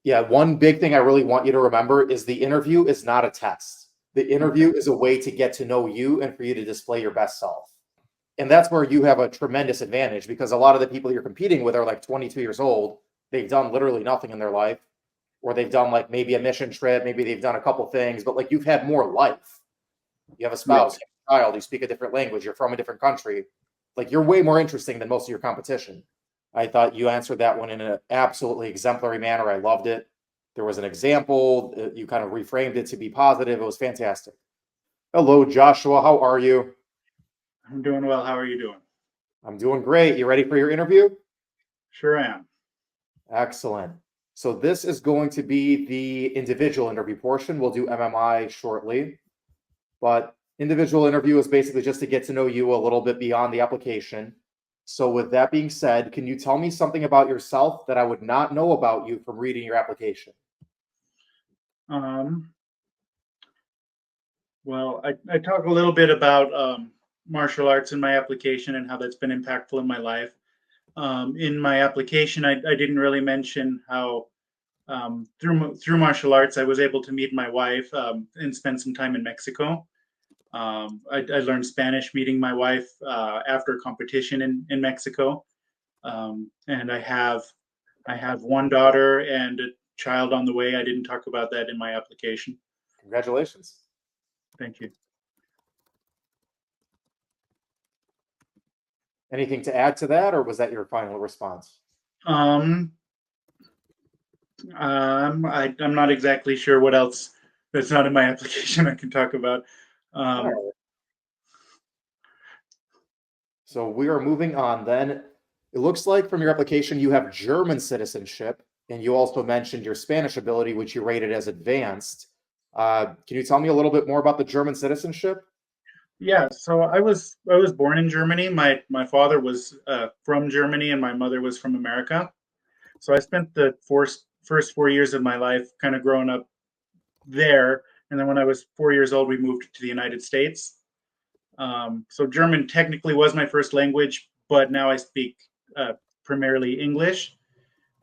Yeah, one big thing I really want you to remember is the interview is not a test. The Okay. interview is a way to get to know you and for you to display your best self. And that's where you have a tremendous advantage because a lot of the people you're competing with are like 22 years old. They've done literally nothing in their life, or they've done like maybe a mission trip, maybe they've done a couple things, but like you've had more life. You have a spouse, Right. you have a child, you speak a different language, you're from a different country. Like you're way more interesting than most of your competition. I thought you answered that one in an absolutely exemplary manner. I loved it. There was an example. You kind of reframed it to be positive. It was fantastic. Hello, Joshua. How are you? I'm doing well. How are you doing? I'm doing great. You ready for your interview? Sure am. Excellent. So this is going to be the individual interview portion. We'll do MMI shortly, but individual interview is basically just to get to know you a little bit beyond the application. So with that being said, can you tell me something about yourself that I would not know about you from reading your application? Um, well, I talk a little bbit about martial arts in my application and how that's been impactful in my life. In my application, I didn't really mention how through martial arts I was able to meet my wife and spend some time in Mexico. I learned Spanish meeting my wife after a competition in Mexico, and I have one daughter and a child on the way. I didn't talk about that in my application. Congratulations. Thank you. Anything to add to that, or was that your final response? Um, I'm not exactly sure what else that's not in my application I can talk about. All Um, right. So we are moving on then. It looks like from your application you have German citizenship, and you also mentioned your Spanish ability, which you rated as advanced. Can you tell me a little bit more about the German citizenship? yeah, so I was born in Germany. My father was from Germany, and my mother was from America. So I spent the first 4 years of my life kind of growing up there, and then when I was 4 years old, we moved to the United States. So German technically was my first language, but now I speak primarily English.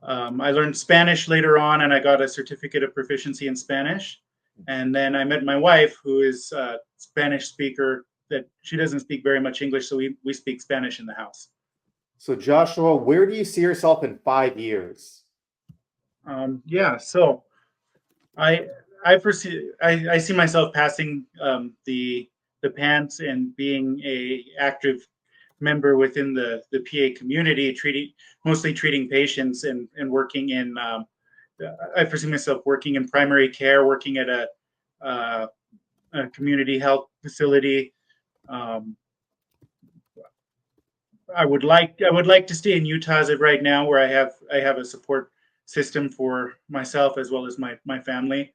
I learned Spanish later on, and I got a certificate of proficiency in Spanish. And then I met my wife, who is a Spanish speaker. That she doesn't speak very much English, so we speak Spanish in the house. So Joshua, where do you see yourself in 5 years? Yeah, so I I see myself passing the pants and being a active member within the PA community, mostly treating patients and working in. I foresee myself working in primary care, working at uh, a community health facility. Um, I would like to stay in Utah as of right now, where I have a support system for myself as well as my family.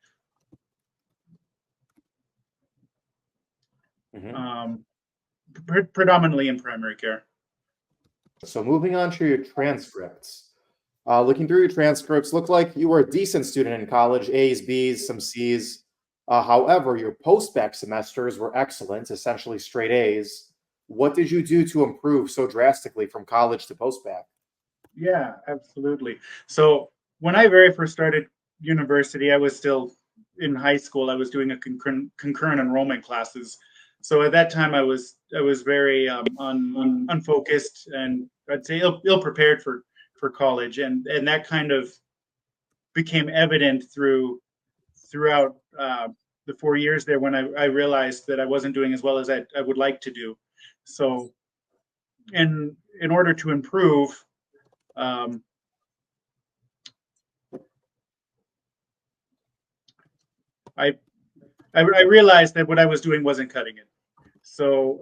Mhm. Um, Predominantly in primary care. So moving on to your transcripts. Looking through your transcripts, looked like you were a decent student in college, A's, B's, some C's. However, your post-bacc semesters were excellent, essentially straight A's. What did you do to improve so drastically from college to post-bacc? Yeah, absolutely. So when I very first started university, I was still in high school. I was doing a concurrent enrollment classes. So at that time, I was very unfocused, and I'd say ill prepared for college, and that kind of became evident throughout the 4 years there when I realized that I wasn't doing as well as I would like to do. So in order to improve, um, I I realized that what I was doing wasn't cutting it. So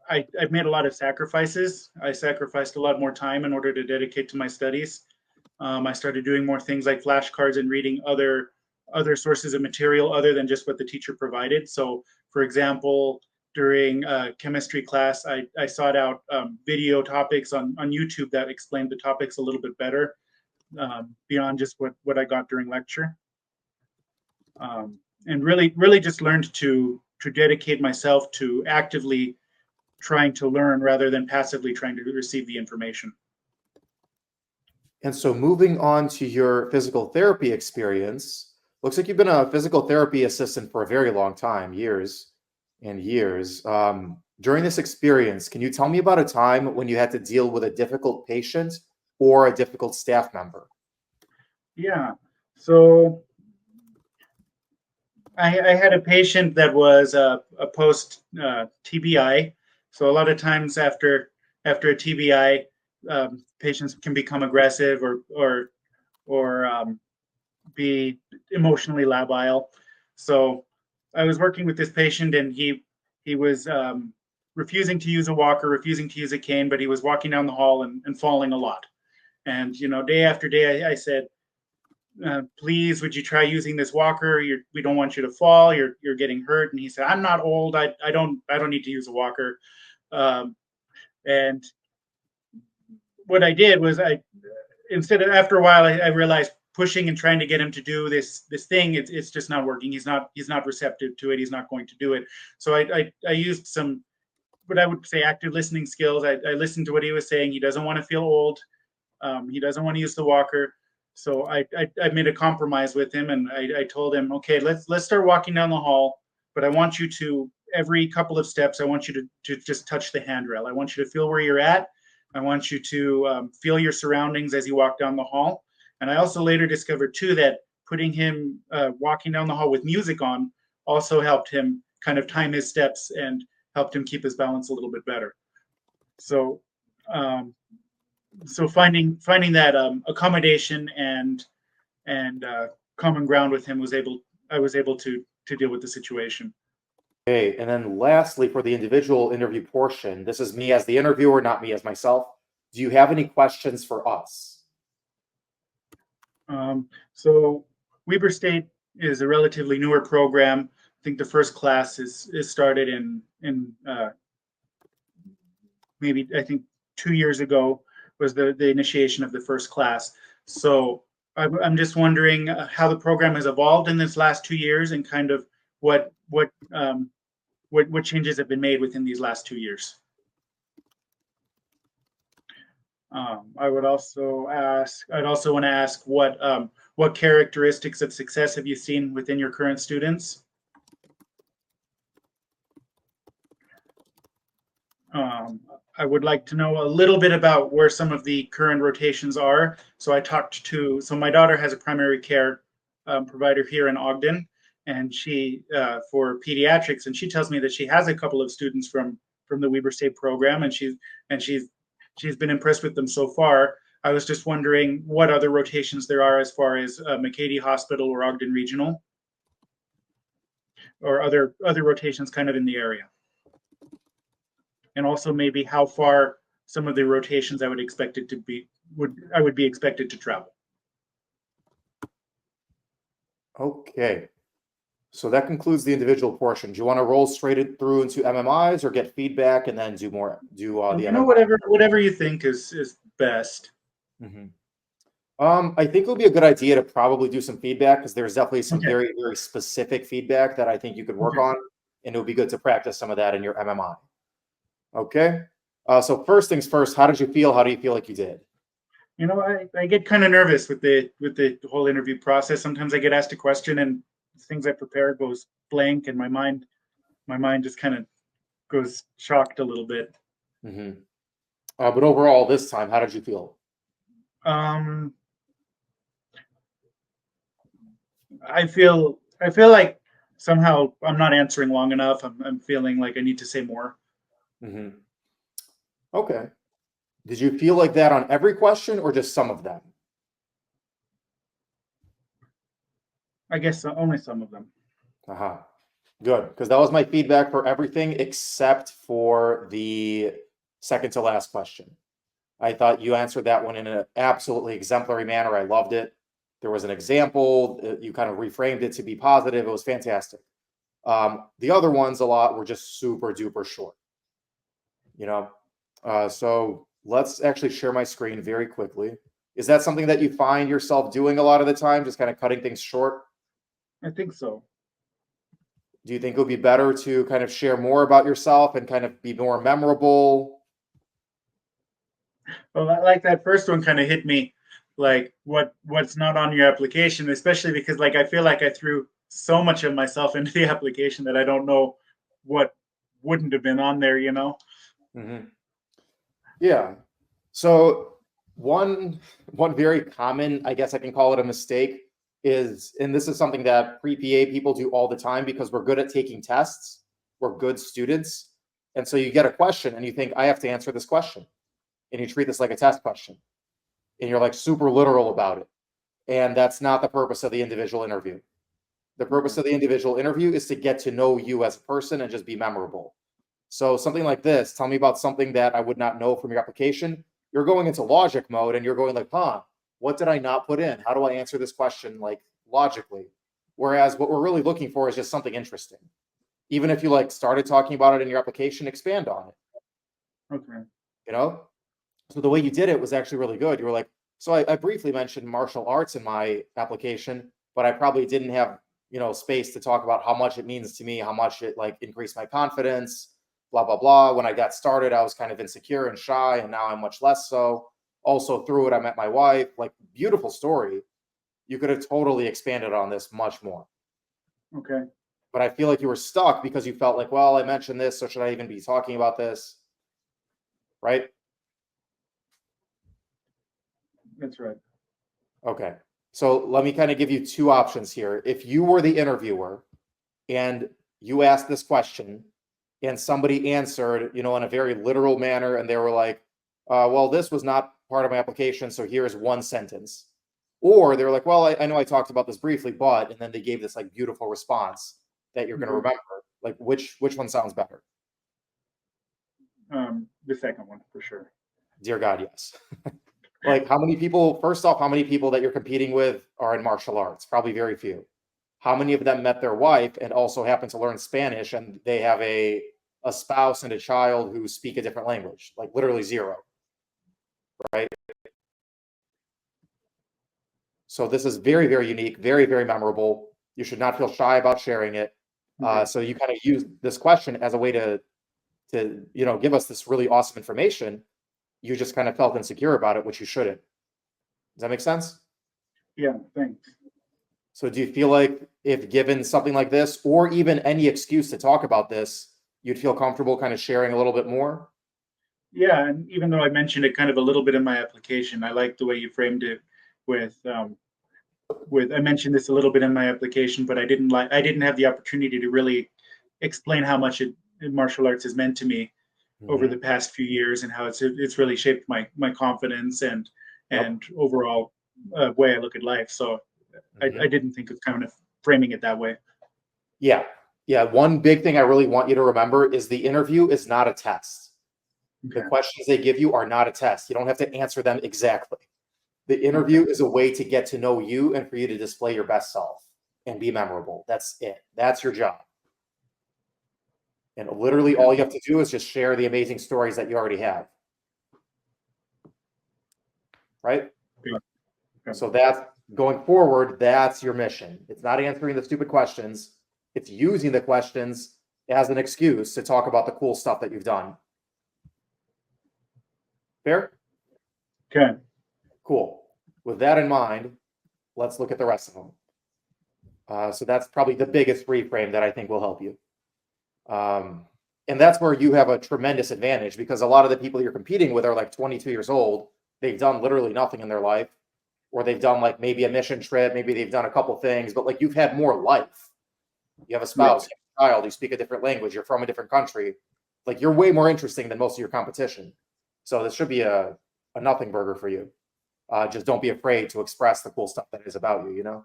I've made a lot of sacrifices. I sacrificed a lot more time in order to dedicate to my studies. I started doing more things like flashcards and reading other sources of material other than just what the teacher provided. So, for example, during chemistry class, I sought out video topics on YouTube that explained the topics a little bit better beyond just what I got during lecture. And really just learned to dedicate myself to actively trying to learn rather than passively trying to receive the information. And so moving on to your physical therapy experience, looks like you've been a physical therapy assistant for a very long time, years and years. During this experience, can you tell me about a time when you had to deal with a difficult patient or a difficult staff member? Yeah. So I had a patient that was a post TBI. So a lot of times after a TBI, patients can become aggressive or be emotionally labile. So I was working with this patient, and he was refusing to use a walker, refusing to use a cane, but he was walking down the hall and falling a lot. And day after day, I said, please, would you try using this walker? We don't want you to fall. You're getting hurt. And he said, I'm not old. I don't need to use a walker. Um, and what I did was instead of after a while, I realized pushing and trying to get him to do this thing, it's just not working. He's not receptive to it. He's not going to do it. So I used some what I would say active listening skills. I listened to what he was saying. He doesn't want to feel old. He doesn't want to use the walker. So I made a compromise with him, and I told him, okay, let's start walking down the hall, but I want you to every couple of steps, I want you to just touch the handrail. I want you to feel where you're at. I want you to feel your surroundings as you walk down the hall. And I also later discovered too that putting him walking down the hall with music on also helped him kind of time his steps and helped him keep his balance a little bit better. So um, so finding that accommodation and common ground with him I was able to deal with the situation. Okay, and then lastly, for the individual interview portion, this is me as the interviewer, not me as myself. Do you have any questions for us? So Weber State is a relatively newer program. I think the first class is started in maybe I think 2 years ago was the initiation of the first class. So I'm just wondering how the program has evolved in this last 2 years and kind of what what um, what changes have been made within these last 2 years. I'd also want to ask what characteristics of success have you seen within your current students? Um, I would like to know a little bit about where some of the current rotations are. So my daughter has a primary care provider here in Ogden, and she for pediatrics, and she tells me that she has a couple of students from the Weber State program, and she's been impressed with them so far. I was just wondering what other rotations there are as far as McCady Hospital or Ogden Regional, or other rotations kind of in the area, and also maybe how far some of the rotations I would expect it to be I would be expected to travel. Okay, so that concludes the individual portion. Do you want to roll straight through into MMIs or get feedback and then do the MMI? Whatever you think is best. Mhm. I think it would be a good idea to probably do some feedback because there's definitely some Okay. very, very specific feedback that I think you could work Okay. on, and it would be good to practice some of that in your MMI. Okay. So first things first, how did you feel? How do you feel like you did? I get kind of nervous with the whole interview process. Sometimes I get asked a question and things I prepare goes blank, and my mind just kind of goes shocked a little bit. Hmm. But overall, this time, how did you feel? Um, I feel like somehow I'm not answering long enough. I'm feeling like I need to say more. Hmm. Okay. Did you feel like that on every question or just some of them? I guess only some of them. Uh-huh. Good, because that was my feedback for everything except for the second to last question. I thought you answered that one in an absolutely exemplary manner. I loved it. There was an example. You kind of reframed it to be positive. It was fantastic. The other ones, a lot, were just super duper short. You know, so let's actually share my screen very quickly. Is that something that you find yourself doing a lot of the time, just kind of cutting things short? I think so. Do you think it would be better to kind of share more about yourself and kind of be more memorable? Well, like that first one kind of hit me like what's not on your application, especially because like I feel like I threw so much of myself into the application that I don't know what wouldn't have been on there, you know? Mhm. Yeah. So one very common, I guess I can call it a mistake, is, and this is something that pre-PA people do all the time because we're good at taking tests, we're good students, and so you get a question and you think, I have to answer this question, and you treat this like a test question, and you're like super literal about it, and that's not the purpose of the individual interview. The purpose Okay. of the individual interview is to get to know you as a person and just be memorable. So something like this, tell me about something that I would not know from your application. You're going into logic mode and you're going like, huh, what did I not put in? How do I answer this question like logically? Whereas what we're really looking for is just something interesting. Even if you like started talking about it in your application, expand on it, Okay. you know? So the way you did it was actually really good. You were like, so I briefly mentioned martial arts in my application, but I probably didn't have, space to talk about how much it means to me, how much it like increased my confidence, blah, blah, blah. When I got started, I was kind of insecure and shy, and now I'm much less so. Also, through it, I met my wife. Like, beautiful story. You could have totally expanded on this much more. Okay. But I feel like you were stuck because you felt like, well, I mentioned this, so should I even be talking about this? Right? That's right. Okay. So let me kind of give you two options here. If you were the interviewer and you asked this question and somebody answered, in a very literal manner, and they were like, well, this was not part of my application, so here's one sentence. Or they were like, well, I know I talked about this briefly, but, and then they gave this like beautiful response that you're going to Mhm. remember. Like, which one sounds better? The second one for sure. Dear God, yes. Like, how many people, first off, how many people that you're competing with are in martial arts? Probably very few. How many of them met their wife and also happen to learn Spanish and they have a spouse and a child who speak a different language? Like, literally zero, right? So this is very, very unique, very, very memorable. You should not feel shy about sharing it. Okay. So you kind of use this question as a way to give us this really awesome information. You just kind of felt insecure about it, which you shouldn't. Does that make sense? Yeah, thanks. So do you feel like if given something like this, or even any excuse to talk about this, you'd feel comfortable kind of sharing a little bit more? Yeah, and even though I mentioned it kind of a little bit in my application, I like the way you framed it with I mentioned this a little bit in my application, but I didn't have the opportunity to really explain how much martial arts has meant to me over the Mhm. past few years and how it's really shaped my confidence Yep. and overall way I look at life. So I Mhm. didn't think of kind of framing it that way. Yeah. Yeah. One big thing I really want you to remember is the interview is not a test. The Okay. questions they give you are not a test. You don't have to answer them exactly. The Okay. interview is a way to get to know you and for you to display your best self and be memorable. That's it. That's your job. And literally Okay. all you have to do is just share the amazing stories that you already have. Right? Okay. Okay. So that's going forward, that's your mission. It's not answering the stupid questions, it's using the questions as an excuse to talk about the cool stuff that you've done. Fair? Okay. Cool. With that in mind, let's look at the rest of them. So that's probably the biggest reframe that I think will help you. Um, and that's where you have a tremendous advantage because a lot of the people you're competing with are like 22 years old. They've done literally nothing in their life, or they've done like maybe a mission trip, maybe they've done a couple things, but like you've had more life. You have a Right. spouse, you have a child, you speak a different language, you're from a different country. Like you're way more interesting than most of your competition. So this should be a nothing burger for you. Just don't be afraid to express the cool stuff that is about you,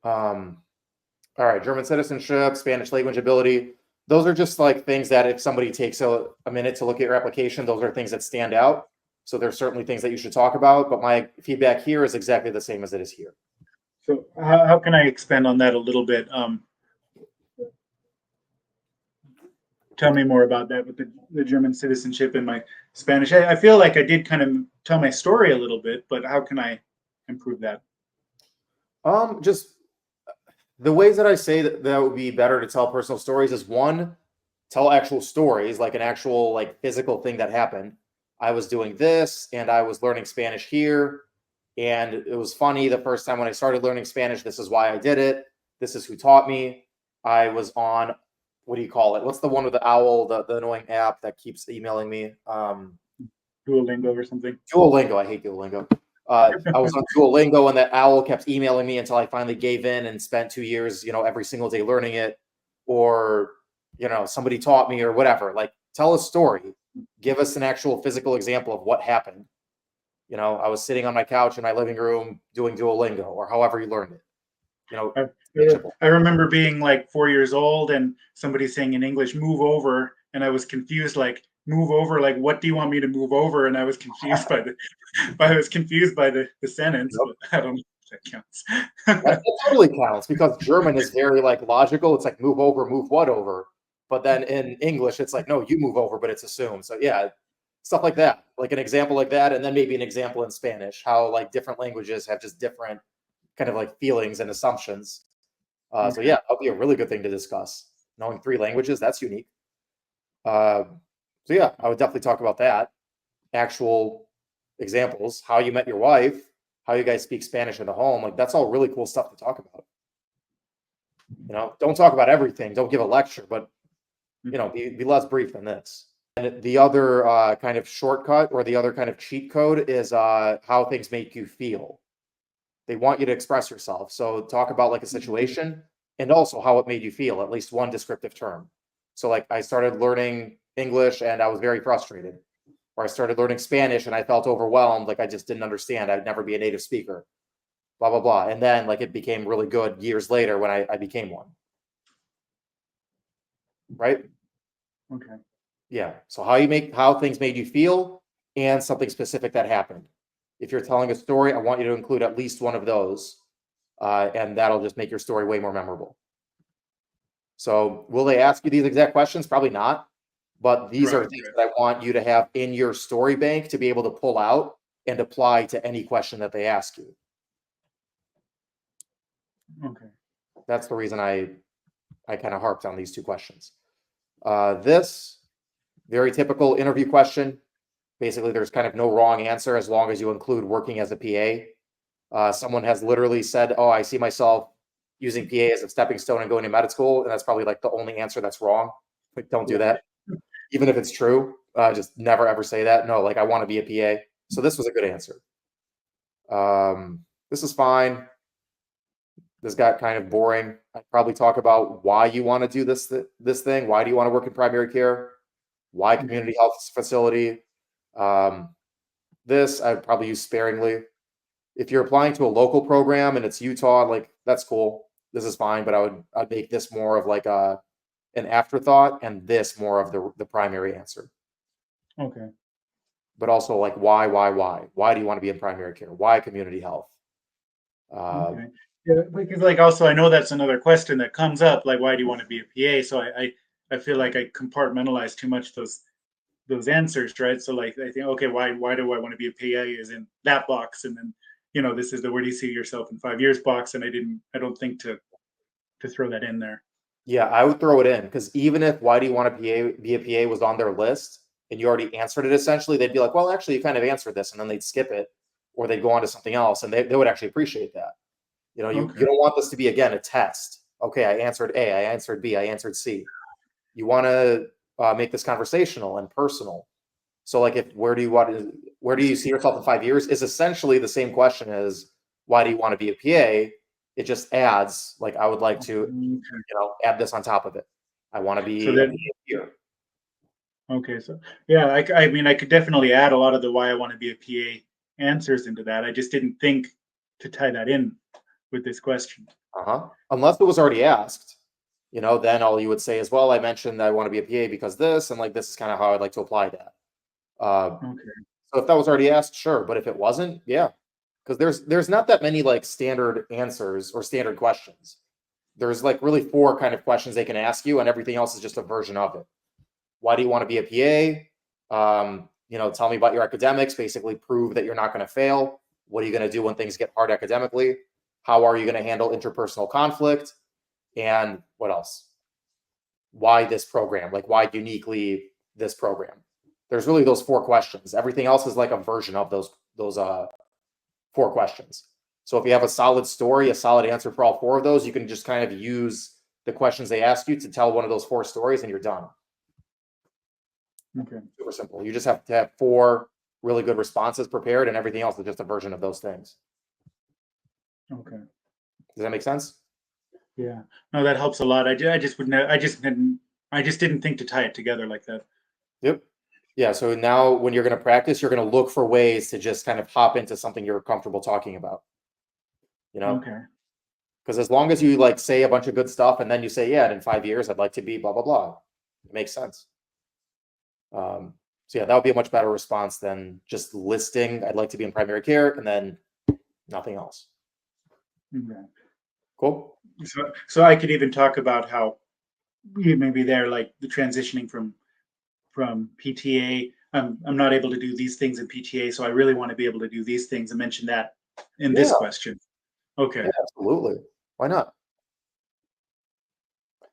Um, all right, German citizenship, Spanish language ability. Those are just like things that if somebody takes a minute to look at your application, those are things that stand out. So there's certainly things that you should talk about, but my feedback here is exactly the same as it is here. So how can I expand on that a little bit? Tell me more about that with the German citizenship and my Spanish. I feel like I did kind of tell my story a little bit, but how can I improve that? Just the ways that I say that would be better to tell personal stories is one, tell actual stories, like an actual like physical thing that happened. I was doing this and I was learning Spanish here. And it was funny the first time when I started learning Spanish. This is why I did it. This is who taught me. I was on, what do you call it? What's the one with the owl, the annoying app that keeps emailing me? Duolingo or something. Duolingo. I hate Duolingo. I was on Duolingo, and that owl kept emailing me until I finally gave in and spent 2 years, every single day learning it. Or, somebody taught me or whatever. Like, tell a story. Give us an actual physical example of what happened. I was sitting on my couch in my living room doing Duolingo, or however you learned it. I remember being like 4 years old and somebody saying in English, "Move over," and I was confused, like, "Move over, like what do you want me to move over?" And I was confused by the sentence, Yep. but I don't know if that counts. That totally counts, because German is very like logical. It's like move over, move what over. But then in English, it's like, no, you move over, but it's assumed. So yeah, stuff like that, like an example like that, and then maybe an example in Spanish, how like different languages have just different kind of like feelings and assumptions. So yeah, that'll be a really good thing to discuss. Knowing 3 languages, that's unique. So yeah, I would definitely talk about that. Actual examples, how you met your wife, how you guys speak Spanish in the home. Like, that's all really cool stuff to talk about. Don't talk about everything. Don't give a lecture, but be less brief than this. And the other kind of shortcut, or the other kind of cheat code, is how things make you feel. They want you to express yourself. So talk about like a situation, and also how it made you feel, at least one descriptive term. So like, I started learning English and I was very frustrated. Or I started learning Spanish and I felt overwhelmed, like I just didn't understand. I'd never be a native speaker, blah, blah, blah. And then like it became really good years later when I became one. Right? Okay. Yeah. So how things made you feel, and something specific that happened. If you're telling a story, I want you to include at least one of those, and that'll just make your story way more memorable. So will they ask you these exact questions? Probably not. But these are things that I want you to have in your story bank to be able to pull out and apply to any question that they ask you. Okay. That's the reason I kind of harped on these 2 questions. This very typical interview question. Basically, there's kind of no wrong answer as long as you include working as a PA. Someone has literally said, "Oh, I see myself using PA as a stepping stone and going to med school," and that's probably like the only answer that's wrong. Like, don't do that. Even if it's true, just never ever say that. No, like, I want to be a PA. So this was a good answer. This is fine. This got kind of boring. I'd probably talk about why you want to do this thing. Why do you want to work in primary care? Why community health facility? This I'd probably use sparingly. If you're applying to a local program and it's Utah, like, that's cool. This is fine, but I'd make this more of like an afterthought, and this more of the primary answer. Okay. But also like, why do you want to be in primary care? Why community health? Okay. Yeah, because like also I know that's another question that comes up, like why do you want to be a PA? So I feel like I compartmentalize too much those answers, right? So like I think, okay, why do I want to be a PA is in that box, and then this is the where do you see yourself in 5 years box, and I don't think to throw that in there. Yeah, I would throw it in, because even if why do you want to be a PA was on their list and you already answered it, essentially, they'd be like, well, actually, you kind of answered this, and then they'd skip it, or they'd go on to something else, and they would actually appreciate that. You don't want this to be, again, a test. Okay, I answered A, I answered B, I answered C. You want to make this conversational and personal. So like, where do you see yourself in 5 years is essentially the same question as why do you want to be a PA? It just adds, like, I would like to add this on top of it. I want to be So then, here. okay, so yeah, I mean, I could definitely add a lot of the why I want to be a PA answers into that. I just didn't think to tie that in with this question. Unless it was already asked, then all you would say is, well, I mentioned I want to be a PA because this, and like, this is kind of how I'd like to apply that. Okay. So if that was already asked, sure. But if it wasn't, yeah, because there's not that many like standard answers or standard questions. There's like really 4 kind of questions they can ask you, and everything else is just a version of it. Why do you want to be a PA? Tell me about your academics. Basically, prove that you're not going to fail. What are you going to do when things get hard academically? How are you going to handle interpersonal conflict? And what else? Why this program? Like, why uniquely this program? There's really those 4 questions. Everything else is like a version of those 4 questions. So if you have a solid story, a solid answer for all 4 of those, you can just kind of use the questions they ask you to tell one of those 4 stories and you're done. Okay. Super simple. You just have to have 4 really good responses prepared, and everything else is just a version of those things. Okay. Does that make sense? Yeah. No, that helps a lot. I just would know. I just didn't think to tie it together like that. Yep. Yeah. So now when you're going to practice, you're going to look for ways to just kind of hop into something you're comfortable talking about. Okay. Because as long as you like say a bunch of good stuff and then you say, yeah, and in 5 years, I'd like to be blah, blah, blah. It makes sense. So yeah, that would be a much better response than just listing, I'd like to be in primary care and then nothing else. Okay. Cool. So I could even talk about how maybe they're like the transitioning from PTA. I'm not able to do these things in PTA, so I really want to be able to do these things, and mention that in this Yeah. question. Okay. Yeah, absolutely. Why not?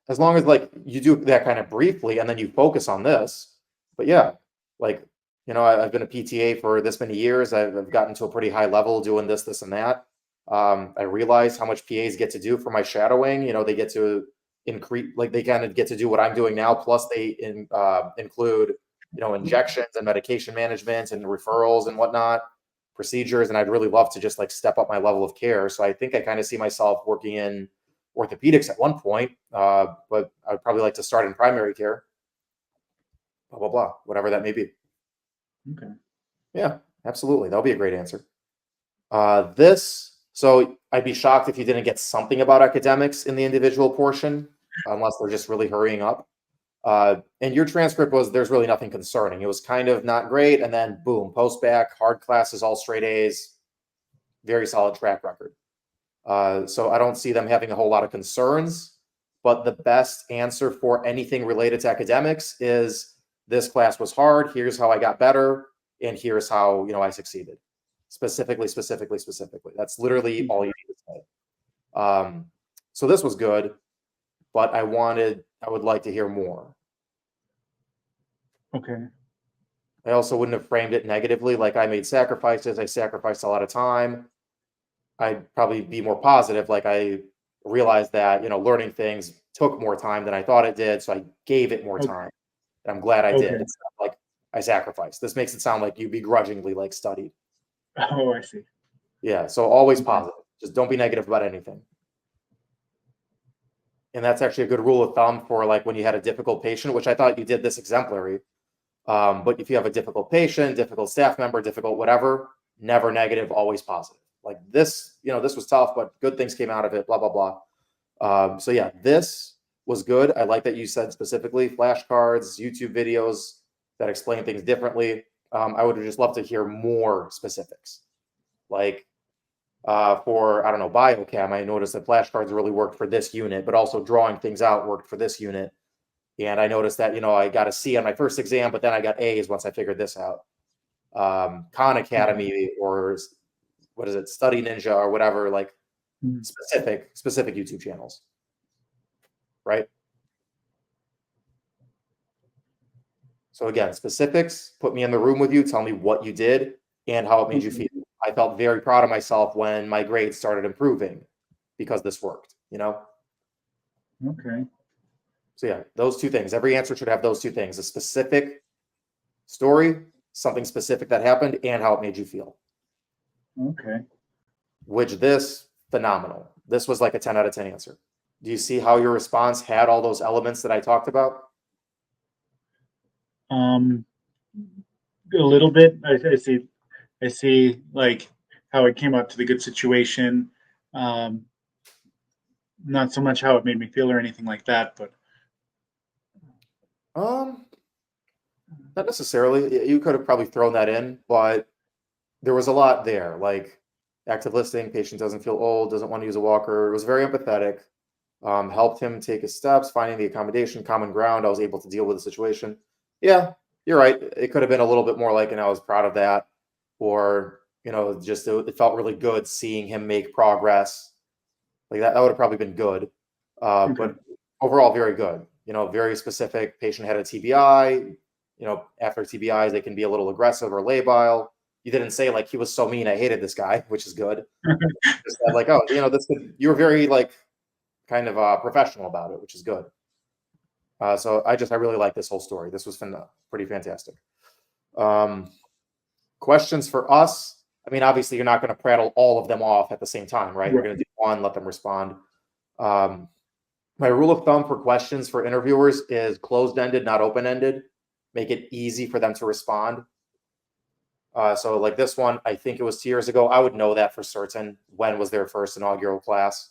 As long as like you do that kind of briefly and then you focus on this. But yeah, like, I've been a PTA for this many years. I've gotten to a pretty high level doing this, this, and that. I realize how much PAs get to do for my shadowing. They get to increase, like they kind of get to do what I'm doing now. Plus they include, injections and medication management and referrals and whatnot, procedures. And I'd really love to just like step up my level of care. So I think I kind of see myself working in orthopedics at one point, but I'd probably like to start in primary care, blah, blah, blah, whatever that may be. Okay. Yeah, absolutely. That'll be a great answer. So I'd be shocked if you didn't get something about academics in the individual portion, unless they're just really hurrying up. And your transcript there's really nothing concerning. It was kind of not great. And then boom, post-bacc, hard classes, all straight A's, very solid track record. So I don't see them having a whole lot of concerns, but the best answer for anything related to academics is this class was hard. Here's how I got better. And here's how, I succeeded. Specifically. That's literally all you need to say. So this was good, but I would like to hear more. Okay. I also wouldn't have framed it negatively. Like I made sacrifices. I sacrificed a lot of time. I'd probably be more positive. Like I realized that, learning things took more time than I thought it did. So I gave it more time. And I'm glad I did. It's not like I sacrificed. This makes it sound like you begrudgingly like studied. Oh, I see. Yeah. So always positive. Just don't be negative about anything. And that's actually a good rule of thumb for like when you had a difficult patient, which I thought you did this exemplary. But if you have a difficult patient, difficult staff member, difficult whatever, never negative, always positive. Like this, this was tough, but good things came out of it, blah, blah, blah. So yeah, this was good. I like that you said specifically flashcards, YouTube videos that explain things differently. I would have just loved to hear more specifics. Like for, I don't know, biochem, I noticed that flashcards really worked for this unit, but also drawing things out worked for this unit. And I noticed that, I got a C on my first exam, but then I got A's once I figured this out. Khan Academy or what is it, Study Ninja or whatever, like specific YouTube channels, right? So again, specifics, put me in the room with you, tell me what you did and how it made you feel. I felt very proud of myself when my grades started improving because this worked, Okay. So yeah, those 2 things. Every answer should have those 2 things: a specific story, something specific that happened, and how it made you feel. Okay. Which phenomenal. This was like a 10 out of 10 answer. Do you see how your response had all those elements that I talked about? A little bit. I see like how it came up to the good situation. Not so much how it made me feel or anything like that, but not necessarily. You could have probably thrown that in, but there was a lot there. Like active listening, patient doesn't feel old, doesn't want to use a walker. It was very empathetic. Helped him take his steps, finding the accommodation, common ground. I was able to deal with the situation. Yeah, you're right. It could have been a little bit more like, I was proud of that, or just it felt really good seeing him make progress. Like that would have probably been good. But overall, very good. Very specific. Patient had a TBI. After TBIs, they can be a little aggressive or labile. You didn't say like he was so mean, I hated this guy, which is good. Just said like, oh, you were very like kind of professional about it, which is good. So I really like this whole story. This was pretty fantastic. Questions for us. I mean, obviously, you're not going to prattle all of them off at the same time, right? You're going to do one, let them respond. My rule of thumb for questions for interviewers is closed-ended, not open-ended. Make it easy for them to respond. So like this one, I think it was 2 years ago. I would know that for certain. When was their first inaugural class?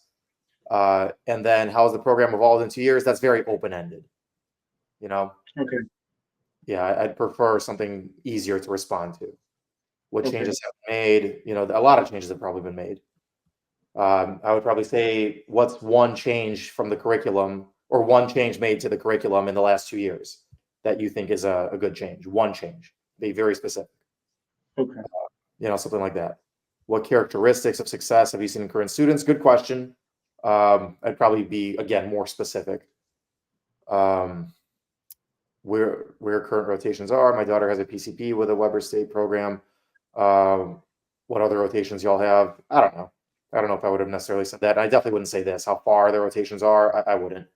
And then how has the program evolved in 2 years? That's very open-ended. Okay. Yeah, I'd prefer something easier to respond to. What changes have been made? A lot of changes have probably been made. I would probably say, what's one change from the curriculum or one change made to the curriculum in the last 2 years that you think is a good change? One change. Be very specific. Okay. Something like that. What characteristics of success have you seen in current students? Good question. I'd probably be, again, more specific. Where current rotations are. My daughter has a PCP with a Weber State program. What other rotations y'all have? I don't know. I don't know if I would have necessarily said that. I definitely wouldn't say this. How far the rotations are, I wouldn't.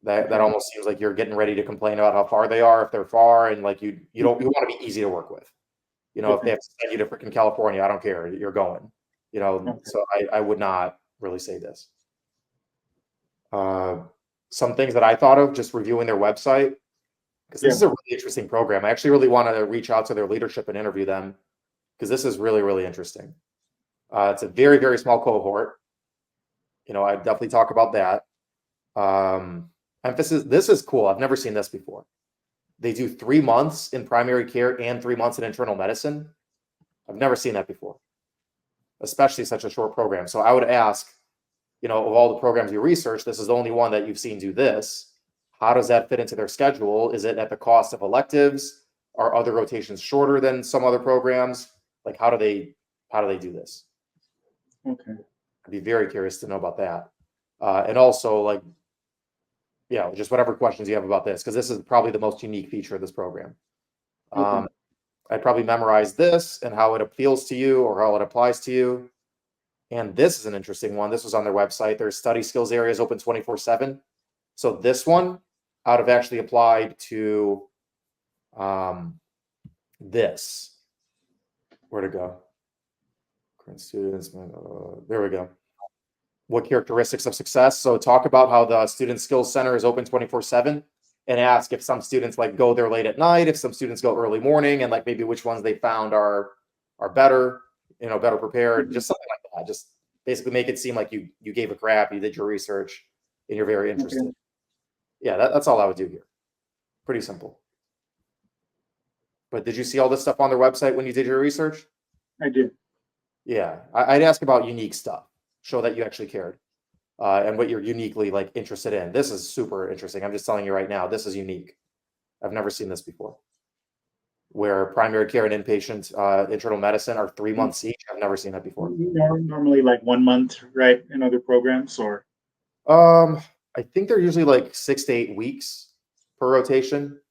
That almost seems like you're getting ready to complain about how far they are if they're far, and like you want to be easy to work with. If they have to send you to freaking California, I don't care. You're going. So I would not really say this. Some things that I thought of just reviewing their website, because this is a really interesting program. I actually really want to reach out to their leadership and interview them, because this is really, really interesting. It's a very, very small cohort. I definitely talk about that. Emphasis, this is cool. I've never seen this before. They do 3 months in primary care and 3 months in internal medicine. I've never seen that before, especially such a short program. So I would ask, of all the programs you research, this is the only one that you've seen do this. How does that fit into their schedule? Is it at the cost of electives? Are other rotations shorter than some other programs? Like, how do they do this? Okay. I'd be very curious to know about that. And also, like, just whatever questions you have about this, because this is probably the most unique feature of this program. I'd probably memorize this and how it appeals to you or how it applies to you. And this is an interesting one. This was on their website. Their study skills areas open 24/7. So this one, I'd have actually applied to this. Where to go? Current students. There we go. What characteristics of success? So talk about how the Student Skills Center is open 24/7, and ask if some students like go there late at night, if some students go early morning, and like maybe which ones they found are better, better prepared, just something like that. Just basically make it seem like you gave a crap, you did your research, and you're very interested. Okay. Yeah, that's all I would do here. Pretty simple. But did you see all this stuff on their website when you did your research? I did. Yeah, I'd ask about unique stuff. Show that you actually cared, and what you're uniquely like interested in. This is super interesting. I'm just telling you right now, this is unique. I've never seen this before. Where primary care and inpatient internal medicine are 3 months each. I've never seen that before. Normally like 1 month, right, in other programs, or? I think they're usually like 6 to 8 weeks per rotation.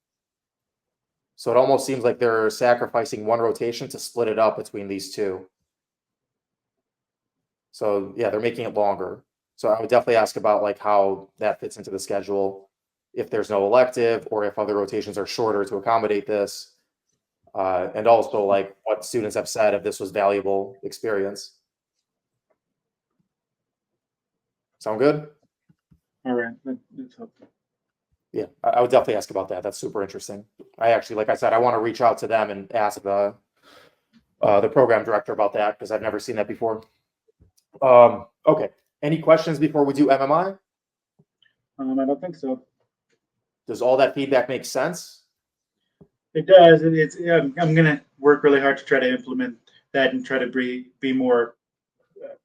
So it almost seems like they're sacrificing one rotation to split it up between these two. So yeah, they're making it longer. So I would definitely ask about like how that fits into the schedule, if there's no elective or if other rotations are shorter to accommodate this. And also like what students have said if this was valuable experience. Sound good? All right, that's helpful. Yeah, I would definitely ask about that. That's super interesting. I actually, like I said, I want to reach out to them and ask the program director about that, because I've never seen that before. Okay. Any questions before we do MMI? I don't think so. Does all that feedback make sense? It does. I'm going to work really hard to try to implement that and try to be more,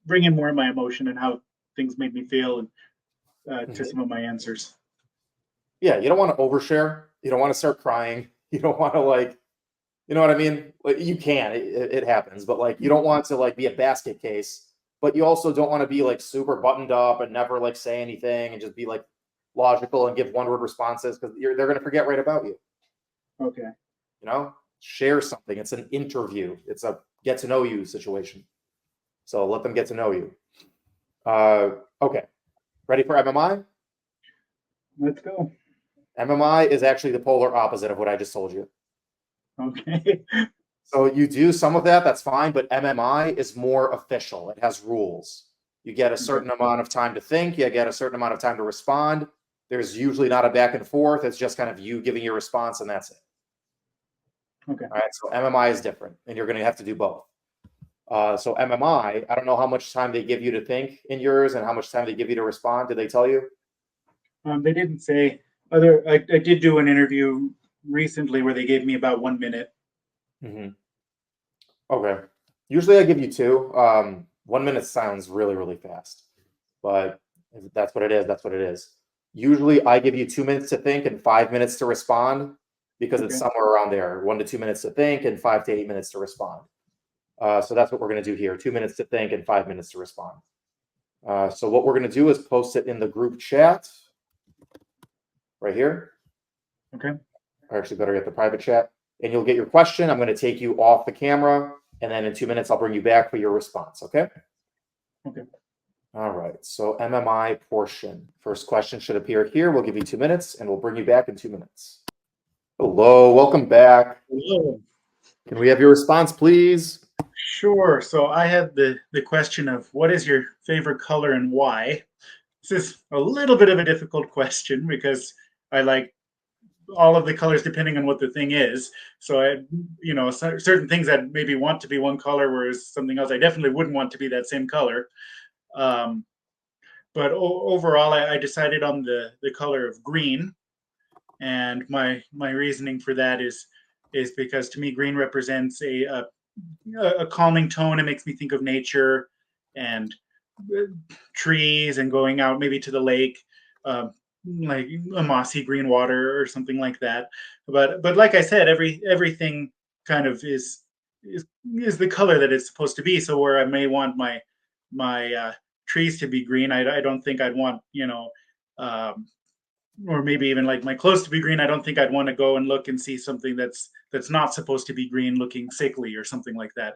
bring in more of my emotion and how things made me feel, and to some of my answers. Yeah, you don't want to overshare. You don't want to start crying. You don't want to like, you know what I mean? Like, you can, it happens, but like, you don't want to like be a basket case, but you also don't want to be like super buttoned up and never like say anything and just be like logical and give one word responses, because they're going to forget right about you. Okay. You know, share something. It's an interview. It's a get to know you situation. So let them get to know you. Okay. Ready for MMI? Let's go. MMI is actually the polar opposite of what I just told you. Okay. So you do some of that, that's fine, but MMI is more official. It has rules. You get a certain amount of time to think, you get a certain amount of time to respond. There's usually not a back and forth. It's just kind of you giving your response and that's it. Okay. All right. So MMI is different and you're going to have to do both. So MMI, I don't know how much time they give you to think in yours and how much time they give you to respond. Did they tell you? They didn't say. I did do an interview recently where they gave me about 1 minute. Mm-hmm. Okay. Usually I give you 2. 1 minute sounds really, really fast, but if that's what it is, that's what it is. Usually I give you 2 minutes to think and 5 minutes to respond because it's somewhere around there. 1 to 2 minutes to think and 5 to 8 minutes to respond. So that's what we're going to do here. 2 minutes to think and 5 minutes to respond. So what we're going to do is post it in the group chat right here. Okay. Or actually better get the private chat. And you'll get your question. I'm going to take you off the camera. And then in 2 minutes, I'll bring you back for your response. Okay? Okay. All right. So MMI portion. First question should appear here. We'll give you 2 minutes and we'll bring you back in 2 minutes. Hello. Welcome back. Hello. Can we have your response, please? Sure. So I had the question of what is your favorite color and why? This is a little bit of a difficult question because I like all of the colors depending on what the thing is. So certain things that maybe want to be one color, whereas something else I definitely wouldn't want to be that same color. But overall, I decided on the color of green, and my reasoning for that is because to me green represents a calming tone. It makes me think of nature and trees and going out maybe to the lake. Like a mossy green water or something like that. But like I said, everything kind of is the color that it's supposed to be. So where I may want my trees to be green, I don't think I'd want or maybe even like my clothes to be green. I don't think I'd want to go and look and see something that's not supposed to be green, looking sickly or something like that.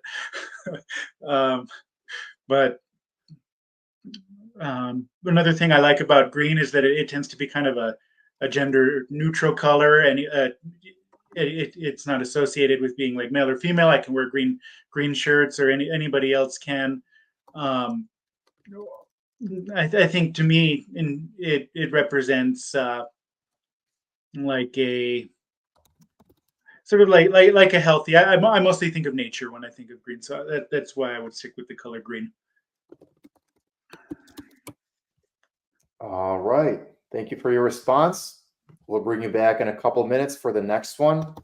But another thing I like about green is that it tends to be kind of a gender neutral color, and it's not associated with being like male or female. I can wear green shirts, or anybody else can. I think to me, it represents like a sort of like a healthy. I mostly think of nature when I think of green, so that's why I would stick with the color green. All right. Thank you for your response. We'll bring you back in a couple minutes for the next one,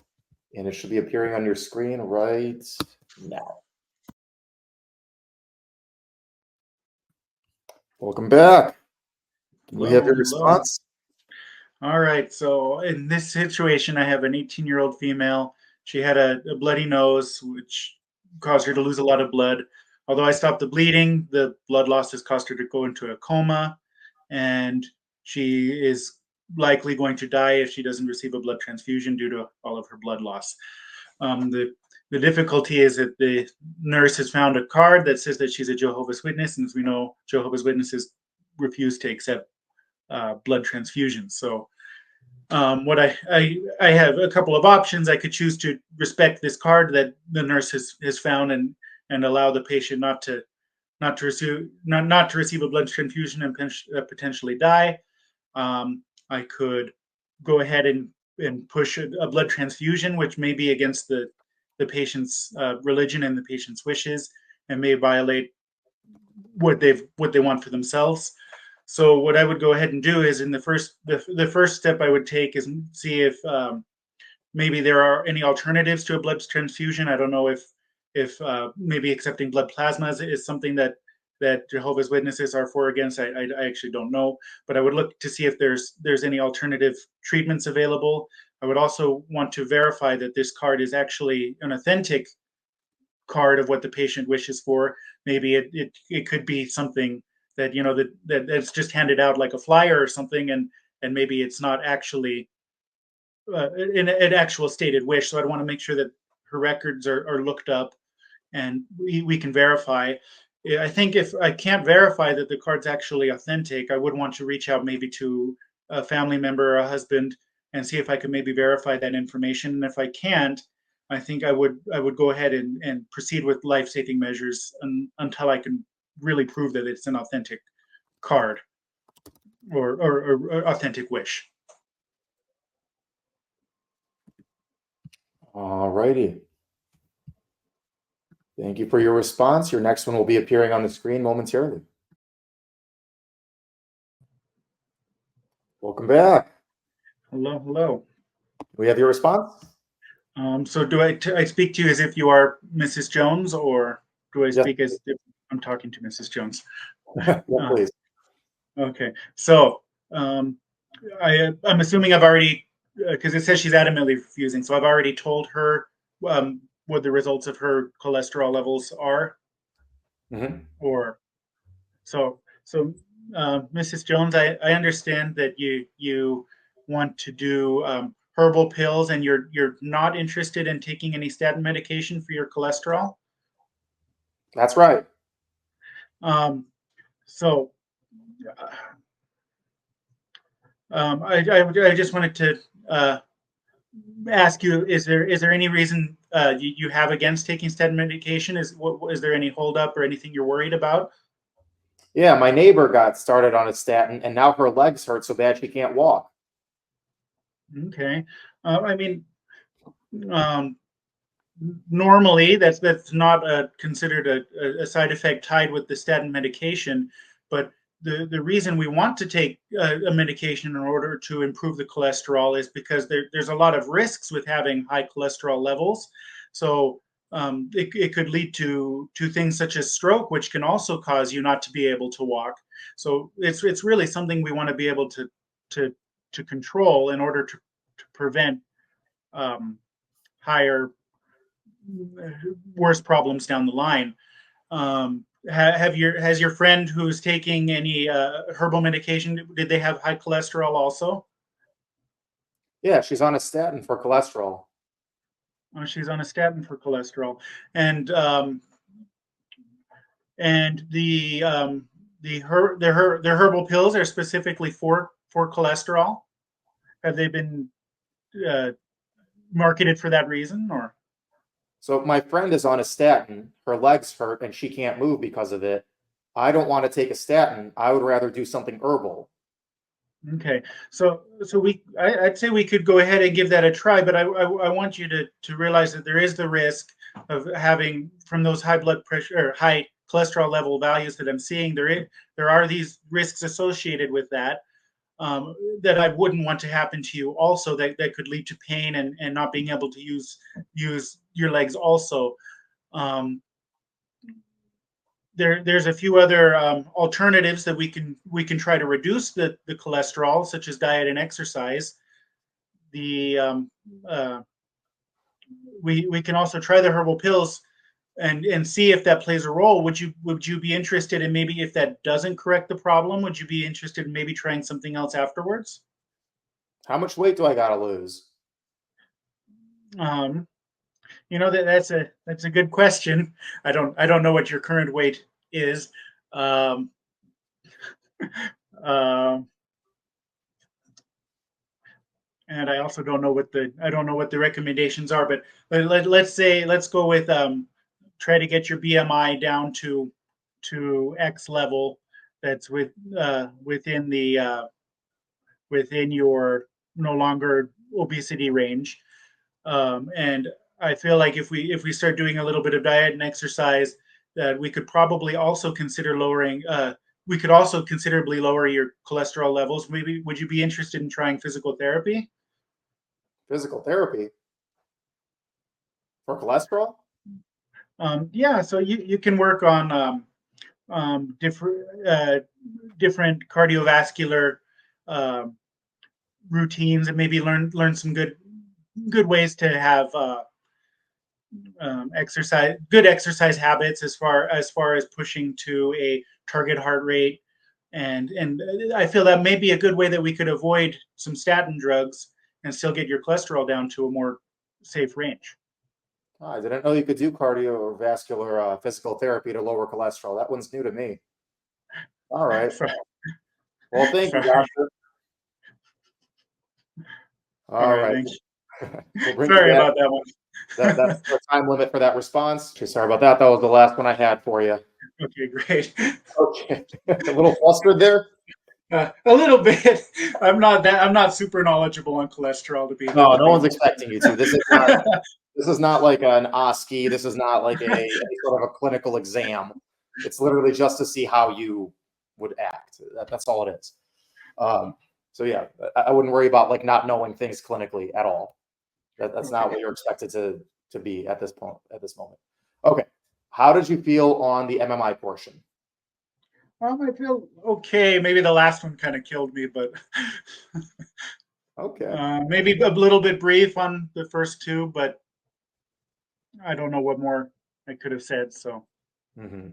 and it should be appearing on your screen right now. Welcome back. Can we have your response? All right. So in this situation, I have an 18-year-old female. She had a bloody nose, which caused her to lose a lot of blood. Although I stopped the bleeding, the blood loss has caused her to go into a coma, and she is likely going to die if she doesn't receive a blood transfusion due to all of her blood loss. The difficulty is that the nurse has found a card that says that she's a Jehovah's Witness, and as we know, Jehovah's Witnesses refuse to accept blood transfusions. So what I have a couple of options. I could choose to respect this card that the nurse has found and allow the patient not to receive a blood transfusion and potentially die. I could go ahead and push a blood transfusion, which may be against the patient's religion and the patient's wishes, and may violate what they want for themselves. So what I would go ahead and do is in the first step I would take is see if maybe there are any alternatives to a blood transfusion. I don't know if maybe accepting blood plasma is something that Jehovah's Witnesses are for or against. I actually don't know, but I would look to see if there's any alternative treatments available. I would also want to verify that this card is actually an authentic card of what the patient wishes for. Maybe it could be something that that's just handed out like a flyer or something, and maybe it's not actually an actual stated wish. So I'd want to make sure that her records are looked up, and we can verify. I think if I can't verify that the card's actually authentic, I would want to reach out maybe to a family member or a husband and see if I could maybe verify that information. And if I can't, I think I would go ahead and proceed with life-saving measures until I can really prove that it's an authentic card or authentic wish. All righty. Thank you for your response. Your next one will be appearing on the screen momentarily. Welcome back. Hello, hello. We have your response? So do I speak to you as if you are Mrs. Jones, or do I Yes. speak as if I'm talking to Mrs. Jones? Yeah, please. Okay. So I'm assuming I've already, because it says she's adamantly refusing, so I've already told her what the results of her cholesterol levels are, Mhm. or so Mrs. Jones, I understand that you want to do herbal pills, and you're not interested in taking any statin medication for your cholesterol. That's right. So I just wanted to ask you: is there any reason you have against taking statin medication? Is there any holdup or anything you're worried about? Yeah, my neighbor got started on a statin and now her legs hurt so bad she can't walk. Okay, I mean, um, normally that's not considered a side effect tied with the statin medication, but the reason we want to take a medication in order to improve the cholesterol is because there's a lot of risks with having high cholesterol levels. So it could lead to things such as stroke, which can also cause you not to be able to walk. So it's really something we want to be able to to control in order to prevent um, higher worse problems down the line. Has your friend who's taking any herbal medication, did they have high cholesterol also? Yeah, she's on a statin for cholesterol. She's on a statin for cholesterol, and um, and their herbal pills are specifically for cholesterol. Have they been uh, marketed for that reason, or? So my friend is on a statin, her legs hurt and she can't move because of it. I don't want to take a statin. I would rather do something herbal. Okay, I'd say we could go ahead and give that a try, but I want you to realize that there is the risk of having, from those high blood pressure or high cholesterol level values that I'm seeing, there are these risks associated with that, that I wouldn't want to happen to you also, that could lead to pain and not being able to use your legs also. Um, there's a few other alternatives that we can try to reduce the cholesterol, such as diet and exercise. The uh, we can also try the herbal pills and see if that plays a role. Would you be interested in, maybe if that doesn't correct the problem, would you be interested in maybe trying something else afterwards? How much weight do I got to lose? Um, that's a good question. I don't know what your current weight is. Um, um, and I also don't know what the recommendations are. But let's go with try to get your BMI down to X level. That's within your no longer obesity range. And I feel like if we start doing a little bit of diet and exercise, that we could probably also consider lowering. We could also considerably lower your cholesterol levels. Maybe would you be interested in trying physical therapy? Physical therapy for cholesterol? Yeah, so you can work on different cardiovascular uh, routines, and maybe learn some good ways to have good exercise habits, as far as pushing to a target heart rate, and I feel that may be a good way that we could avoid some statin drugs and still get your cholesterol down to a more safe range. I didn't know you could do cardiovascular physical therapy to lower cholesterol. That one's new to me. All right. So- Well, thank you, Sorry. doctor. All All right, right. thanks. We'll bring you Sorry back. about that one. That's the time limit for that response. Okay, sorry about that. That was the last one I had for you. Okay, great. Okay. A little flustered there? A little bit. I'm not super knowledgeable on cholesterol No, to no be. one's expecting you to. This is not like an OSCE. This is not like any sort of a clinical exam. It's literally just to see how you would act. That's all it is. So yeah, I wouldn't worry about like not knowing things clinically at all. That's not Okay. what you're expected to be at this point, at this moment. Okay. How did you feel on the MMI portion? I feel okay. Maybe the last one kind of killed me, but Okay. maybe a little bit brief on the first two, but I don't know what more I could have said. So Hmm.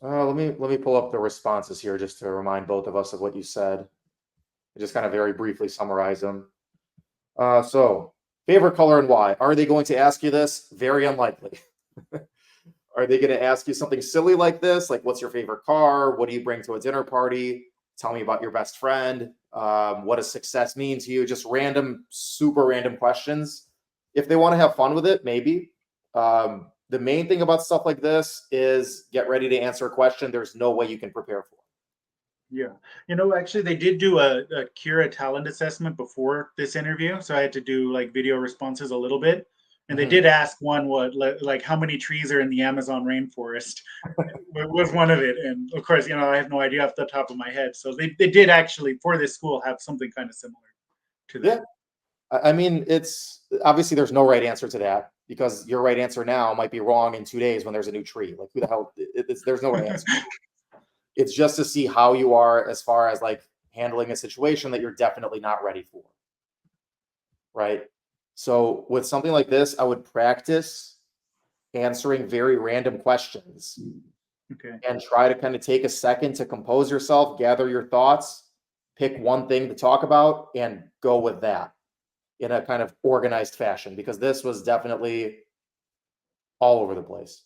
Let me pull up the responses here just to remind both of us of what you said. Just kind of very briefly summarize them. So favorite color and why? Are they going to ask you this? Very unlikely. Are they going to ask you something silly like this? Like, what's your favorite car? What do you bring to a dinner party? Tell me about your best friend. What does success mean to you? Just random, super random questions. If they want to have fun with it, maybe. The main thing about stuff like this is get ready to answer a question there's no way you can prepare for. yeah, actually, they did do a Kira talent assessment before this interview, so I had to do like video responses a little bit, and they Mhm. did ask one like how many trees are in the Amazon rainforest was one of it, and of course, I have no idea off the top of my head. So they did actually for this school have something kind of similar to Yeah. that. I mean, it's obviously there's no right answer to that because your right answer now might be wrong in 2 days when there's a new tree. Like, who the hell? There's no right answer. It's just to see how you are as far as like handling a situation that you're definitely not ready for. Right. So with something like this, I would practice answering very random questions Okay. and try to kind of take a second to compose yourself, gather your thoughts, pick one thing to talk about, and go with that in a kind of organized fashion because this was definitely all over the place.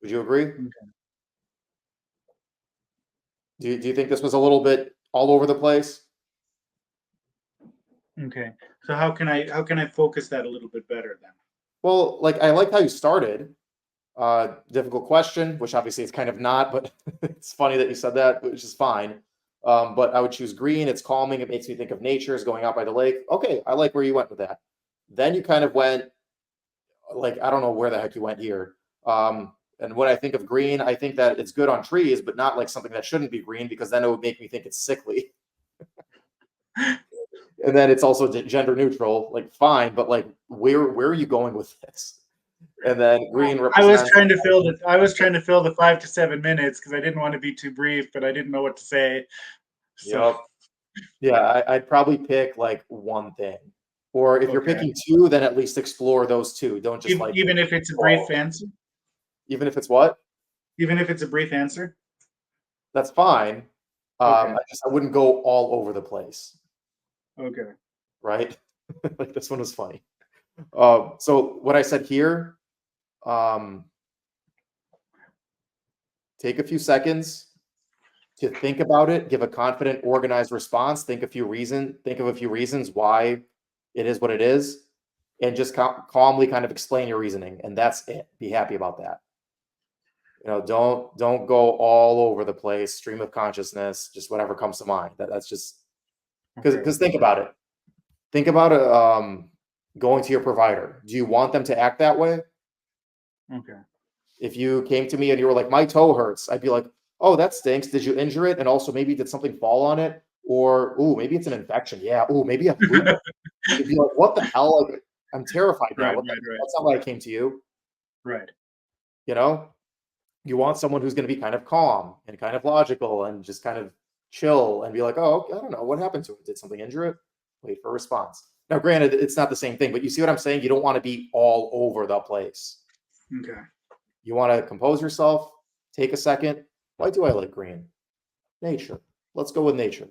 Would you agree? Do you think this was a little bit all over the place? Okay. So how can I focus that a little bit better then? Well, like I liked how you started. Difficult question, which obviously it's kind of not, but it's funny that you said that, which is fine. But I would choose green. It's calming. It makes me think of nature is going out by the lake. Okay, I like where you went with that. Then you kind of went like I don't know where the heck you went here. And when I think of green, I think that it's good on trees, but not like something that shouldn't be green because then it would make me think it's sickly. And then it's also gender neutral, like fine, but like where are you going with this? And then green represents. I was trying to fill the 5 to 7 minutes because I didn't want to be too brief, but I didn't know what to say. So Yep. Yeah, I'd probably pick like one thing. Or if you're okay. picking two, then at least explore those two. Don't just like Even if it's a brief oh, answer, even if it's what? even if it's a brief answer. That's fine. Okay. I wouldn't go all over the place, Okay. right? Like this one was funny. So what I said here, um, take a few seconds to think about it, give a confident, organized response, think of a few reasons why it is what it is, and just calmly kind of explain your reasoning. And that's it. Be happy about that. Don't go all over the place, stream of consciousness, just whatever comes to mind. That's just Okay. because think about it. Think about it, going to your provider. Do you want them to act that way? Okay. If you came to me and you were like, my toe hurts, I'd be like, oh, that stinks. Did you injure it? And also maybe did something fall on it? Or, oh, maybe it's an infection. Yeah. Oh, maybe a flu. You'd be like, what the hell? Like, I'm terrified now. Right. Right. Right. That's not why I came to you. Right. You know, you want someone who's going to be kind of calm and kind of logical and just kind of chill and be like, oh, okay, I don't know. What happened to it? Did something injure it? Wait for a response. Now, granted, it's not the same thing, but you see what I'm saying? You don't want to be all over the place. Okay. You want to compose yourself, take a second. Why do I like green? Nature. Let's go with nature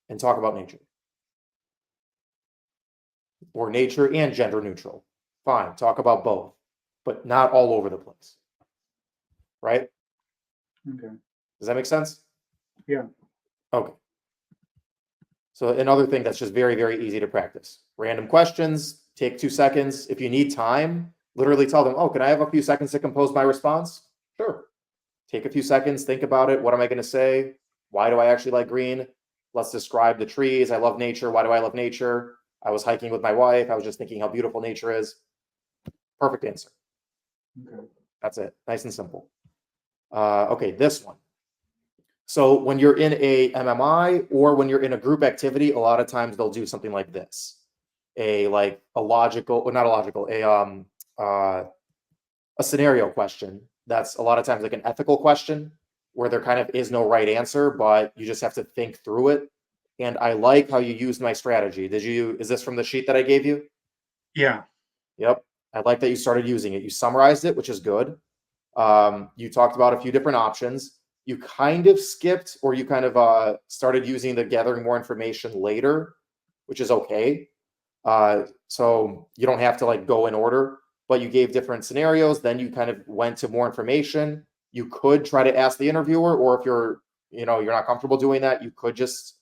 and talk about nature. Or nature and gender neutral. Fine, talk about both, but not all over the place. Right? Okay. Does that make sense? Yeah. Okay. So another thing that's just very, very easy to practice. Random questions, take 2 seconds. If you need time, literally tell them, oh, can I have a few seconds to compose my response? Sure. Take a few seconds, think about it. What am I going to say? Why do I actually like green? Let's describe the trees. I love nature. Why do I love nature? I was hiking with my wife. I was just thinking how beautiful nature is. Perfect answer. Okay. That's it. Nice and simple. Okay, this one. So when you're in a MMI or when you're in a group activity, a lot of times they'll do something like this. A logical, or not a logical, a scenario question. That's a lot of times like an ethical question where there kind of is no right answer, but you just have to think through it. And I like how you used my strategy. Is this from the sheet that I gave you? Yeah. Yep. I like that you started using it. You summarized it, which is good. You talked about a few different options. You kind of skipped, or you kind of started using the gathering more information later, which is okay. So you don't have to like go in order, but you gave different scenarios. Then you kind of went to more information. You could try to ask the interviewer, or if you're not comfortable doing that, you could just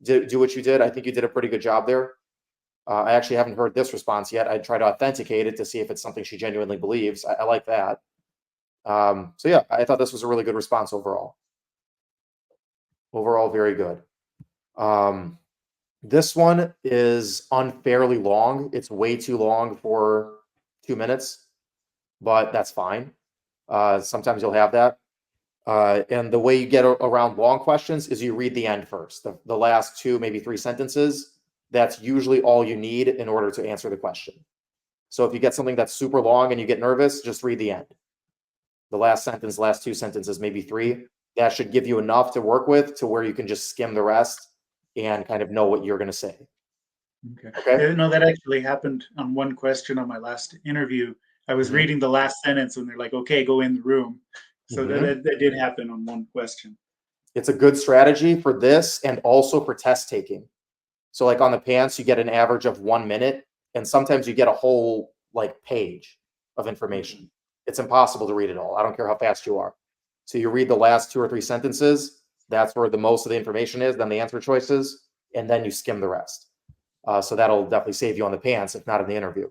do what you did. I think you did a pretty good job there. I actually haven't heard this response yet. I'd try to authenticate it to see if it's something she genuinely believes. I like that. So yeah, I thought this was a really good response overall. Overall, very good. This one is unfairly long. It's way too long for 2 minutes, but that's fine. Sometimes you'll have that. And the way you get around long questions is you read the end first, the last 2, maybe 3 sentences. That's usually all you need in order to answer the question. So if you get something that's super long and you get nervous, just read the end. The last sentence, last 2 sentences, maybe 3. That should give you enough to work with to where you can just skim the rest and kind of know what you're going to say. Okay. Okay. No, that actually happened on one question on my last interview. I was Mhm. reading the last sentence and they're like, okay, go in the room. So Mhm. that did happen on one question. It's a good strategy for this and also for test taking. So like on the pants, you get an average of 1 minute, and sometimes you get a whole like page of information. It's impossible to read it all. I don't care how fast you are. So you read the last 2 or 3 sentences. That's where the most of the information is. Then the answer choices, and then you skim the rest. So that'll definitely save you on the pants, if not in the interview.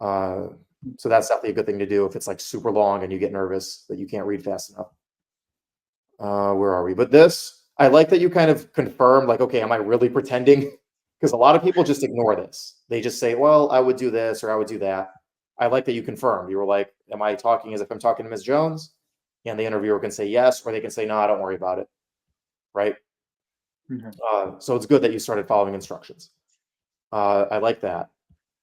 So that's definitely a good thing to do if it's like super long and you get nervous that you can't read fast enough. Where are we? But this, I like that you kind of confirm, like, okay, am I really pretending? Because a lot of people just ignore this. They just say, well, I would do this or I would do that. I like that you confirmed. You were like, am I talking as if I'm talking to Ms. Jones? And the interviewer can say yes, or they can say, no, don't worry about it. Right? Okay. So it's good that you started following instructions. I like that.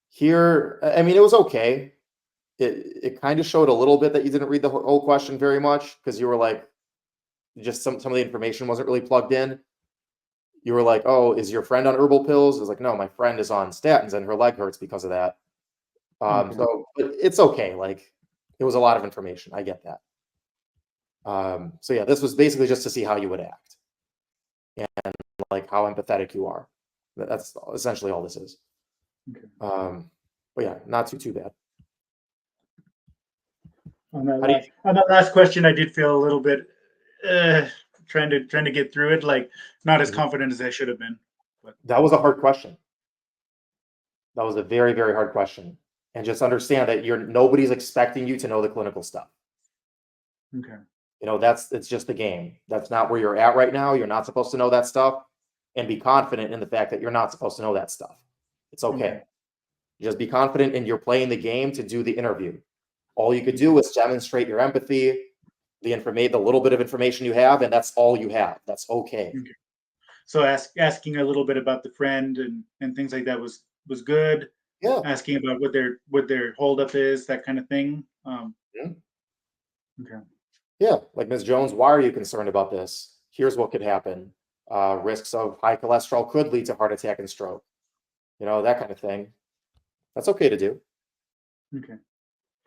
Here, I mean, it was okay. It kind of showed a little bit that you didn't read the whole question very much because you were like, just some of the information wasn't really plugged in. You were like, oh, is your friend on herbal pills? I was like, no, my friend is on statins and her leg hurts because of that. Okay. So but it's okay. Like, it was a lot of information. I get that. So yeah, this was basically just to see how you would act and like how empathetic you are. That's essentially all this is. Okay. But yeah, not too bad. On that How do you, last question, I did feel a little bit uh, trying to get through it, like not as Mhm. confident as I should have been. But That was a hard question. That was a very, very hard question. And just understand that nobody's expecting you to know the clinical stuff. okay. It's just the game. That's not where you're at right now. You're not supposed to know that stuff. And be confident in the fact that you're not supposed to know that stuff. It's okay. Okay. Just be confident in you're playing the game to do the interview. All you could do Okay. is demonstrate your empathy, the little bit of information you have, and that's all you have. That's okay. Okay. So asking a little bit about the friend and things like that was good. Yeah. Asking about what their holdup is, that kind of thing. Mhm. Okay. Yeah. Like, Ms. Jones, why are you concerned about this? Here's what could happen. Risks of high cholesterol could lead to heart attack and stroke. That kind of thing. That's okay to do. Okay.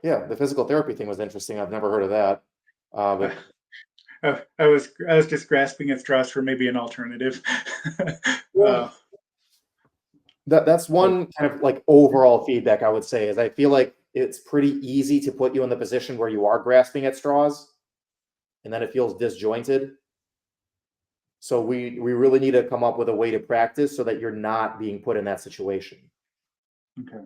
Yeah, the physical therapy thing was interesting. I've never heard of that. But I was just grasping at straws for maybe an alternative. yeah, uh, That's one kind of like overall feedback I would say is I feel like it's pretty easy to put you in the position where you are grasping at straws, and then it feels disjointed. So we really need to come up with a way to practice so that you're not being put in that situation, Okay.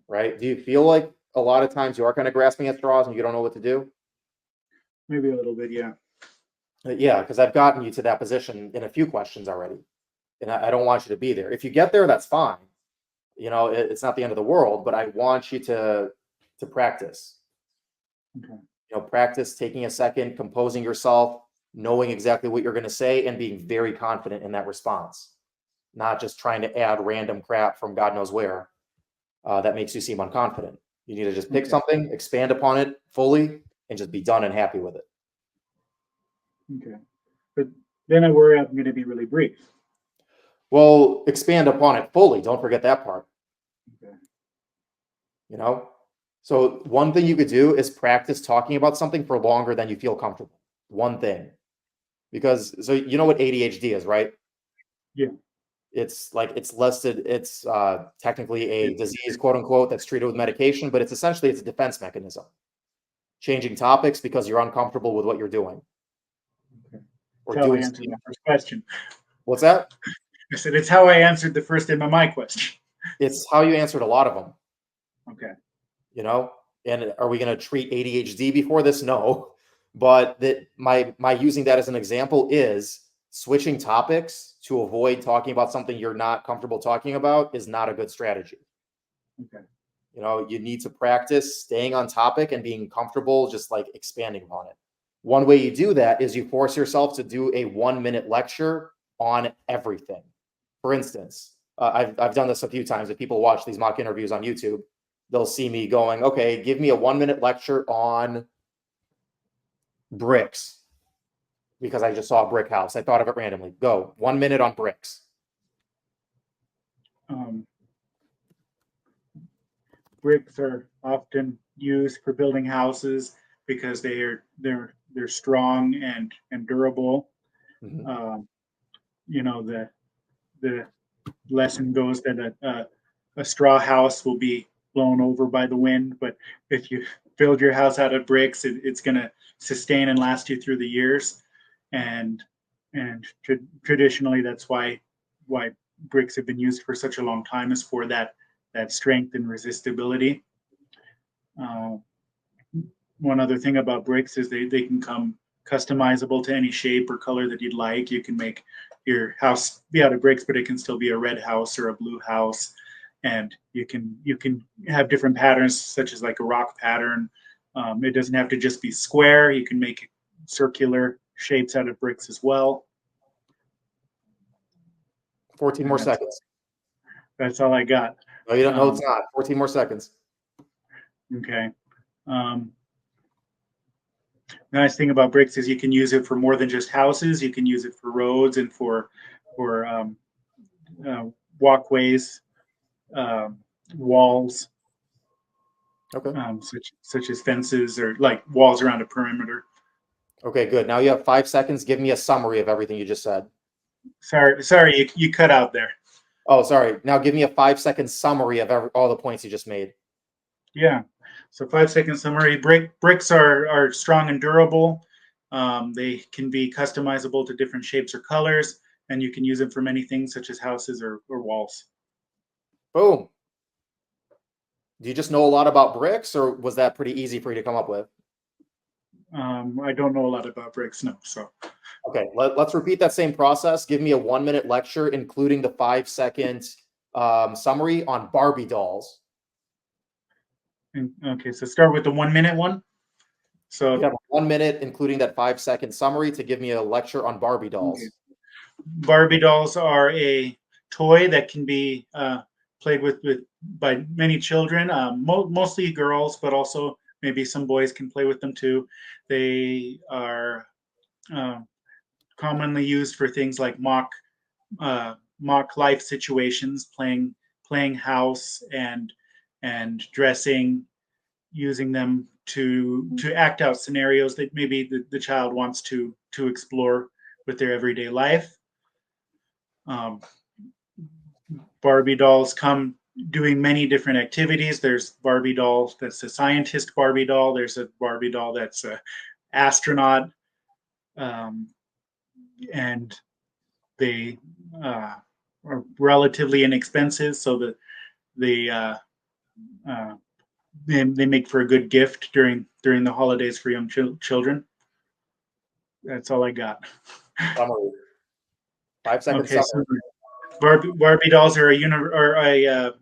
right? Do you feel like a lot of times you are kind of grasping at straws and you don't know what to do? Maybe a little bit, yeah. Yeah, because I've gotten you to that position in a few questions already, and I don't want you to be there. If you get there, that's fine. It's not the end of the world, but I want you to practice. Okay. Practice taking a second, composing yourself, knowing exactly what you're going to say, and being very confident in that response. Not just trying to add random crap from God knows where that makes you seem unconfident. You need to just pick Okay. something, expand upon it fully, and just be done and happy with it. Okay. But then I worry I'm going to be really brief. Well, expand upon it fully. Don't forget that part. Okay. You know? So, one thing you could do is practice talking about something for longer than you feel comfortable. One thing. Because, so you know what ADHD is, right? Yeah. It's like it's listed, it's technically a disease, quote unquote, that's treated with medication, but it's a defense mechanism. Changing topics because you're uncomfortable with what you're doing. Okay. Or That's how I doing answered something. the first question. What's that? I said it's how I answered the first MMI question. It's how you answered a lot of them, Okay. you know? And are we going to treat ADHD before this? No. But that my using that as an example is switching topics to avoid talking about something you're not comfortable talking about is not a good strategy. Okay. You need to practice staying on topic and being comfortable, just like expanding upon it. One way you do that is you force yourself to do a 1 minute lecture on everything. For instance, I've done this a few times. If people watch these mock interviews on YouTube, they'll see me going, okay, give me a 1 minute lecture on bricks because I just saw a brick house. I thought of it randomly. Go 1 minute on bricks. Bricks are often used for building houses because they're strong and durable. Mhm. The lesson goes that a straw house will be blown over by the wind, but if you build your house out of bricks, it's going to sustain and last you through the years. And traditionally, that's why bricks have been used for such a long time, is for that strength and resistibility. Uh, One other thing about bricks is they can come customizable to any shape or color that you'd like. You can make your house be out of bricks, but it can still be a red house or a blue house. And you can have different patterns, such as like a rock pattern. It doesn't have to just be square. You can make circular shapes out of bricks as well. 14 And more that's seconds. that's all I got. No, you don't know Um, it's not. 14 more seconds. okay. Um, The nice thing about bricks is you can use it for more than just houses. You can use it for roads and for uh, walkways, um, walls, Okay. such as fences or like walls around a perimeter. Okay, good. Now you have 5 seconds. Give me a summary of everything you just said. Sorry, you cut out there. Oh, sorry. Now give me a 5 second summary of all the points you just made. Yeah. So 5 second summary. Bricks are strong and durable. They can be customizable to different shapes or colors, and you can use them for many things, such as houses or walls. Boom. Do you just know a lot about bricks, or was that pretty easy for you to come up with? I don't know a lot about bricks, no. So Okay, let's repeat that same process. Give me a 1 minute lecture, including the 5 second summary on Barbie dolls. okay, so start with the 1 minute one. You So have 1 minute, including that 5 second summary, to give me a lecture on Barbie okay. dolls. Barbie dolls are a toy that can be played with by many children, mostly girls, but also maybe some boys can play with them too. They are uh, commonly used for things like mock life situations, playing house and dressing, using them to act out scenarios that maybe the child wants to explore with their everyday life. Um, Barbie dolls come doing many different activities. There's Barbie doll that's a scientist Barbie doll. There's a Barbie doll that's a astronaut, um, and they are relatively inexpensive, so that they uh, they make for a good gift during the holidays for young children. That's all I got. Summary. 5 seconds Okay, so summary. Barbie dolls are a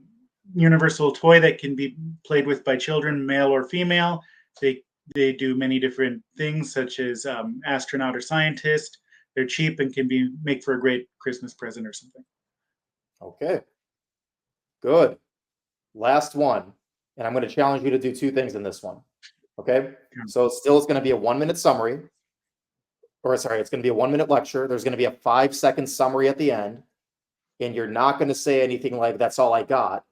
universal toy that can be played with by children, male or female. They they do many different things, such as astronaut or scientist. They're cheap and can be make for a great Christmas present or something. Okay. Good. Last one. And I'm going to challenge you to do two things in this one. Okay. Yeah. So still it's going to be a 1 minute summary. Or sorry, it's going to be a 1 minute lecture. There's going to be a 5 second summary at the end. And you're not going to say anything like, that's all I got.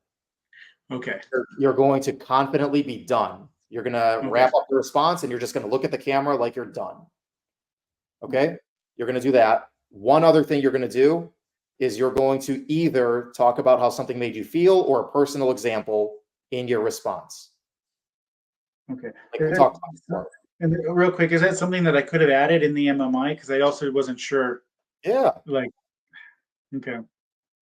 Okay. You're going to confidently be done. You're going to wrap up the response and you're just going to look at the camera like you're done. Okay. You're going to do that. One other thing you're going to do is you're going to either talk about how something made you feel or a personal example in your response. Okay. Like we talked about before. And real quick, is that something that I could have added in the MMI? Because I also wasn't sure. Yeah. Like, okay.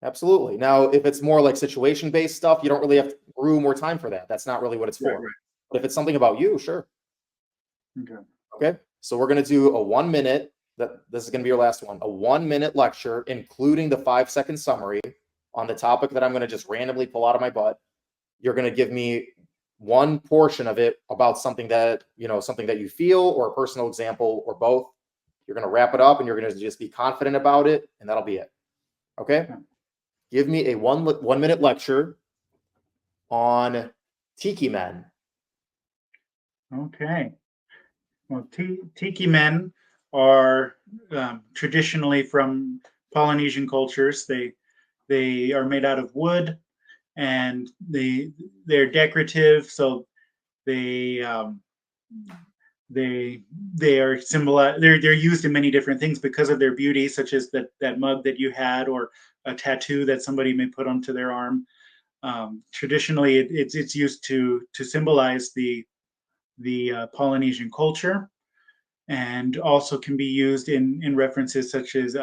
Absolutely. Now, if it's more like situation-based stuff, you don't really have room or time for that. That's not really what it's for. Right. But if it's something about you, sure. Okay. Okay. So we're going to do a 1 minute. This is going to be your last one. A 1 minute lecture, including the 5 second summary on the topic that I'm going to just randomly pull out of my butt. You're going to give me one portion of it about something that you feel, or a personal example, or both. You're going to wrap it up and you're going to just be confident about it, and that'll be it. Okay. Give me a 1 minute lecture on tiki men. Okay. Well, tiki men are traditionally from Polynesian cultures. They are made out of wood, and they're decorative. So they they are they're used in many different things because of their beauty, such as that mug that you had, or a tattoo that somebody may put onto their arm. Traditionally, it's used to symbolize the Polynesian culture, and also can be used in references such as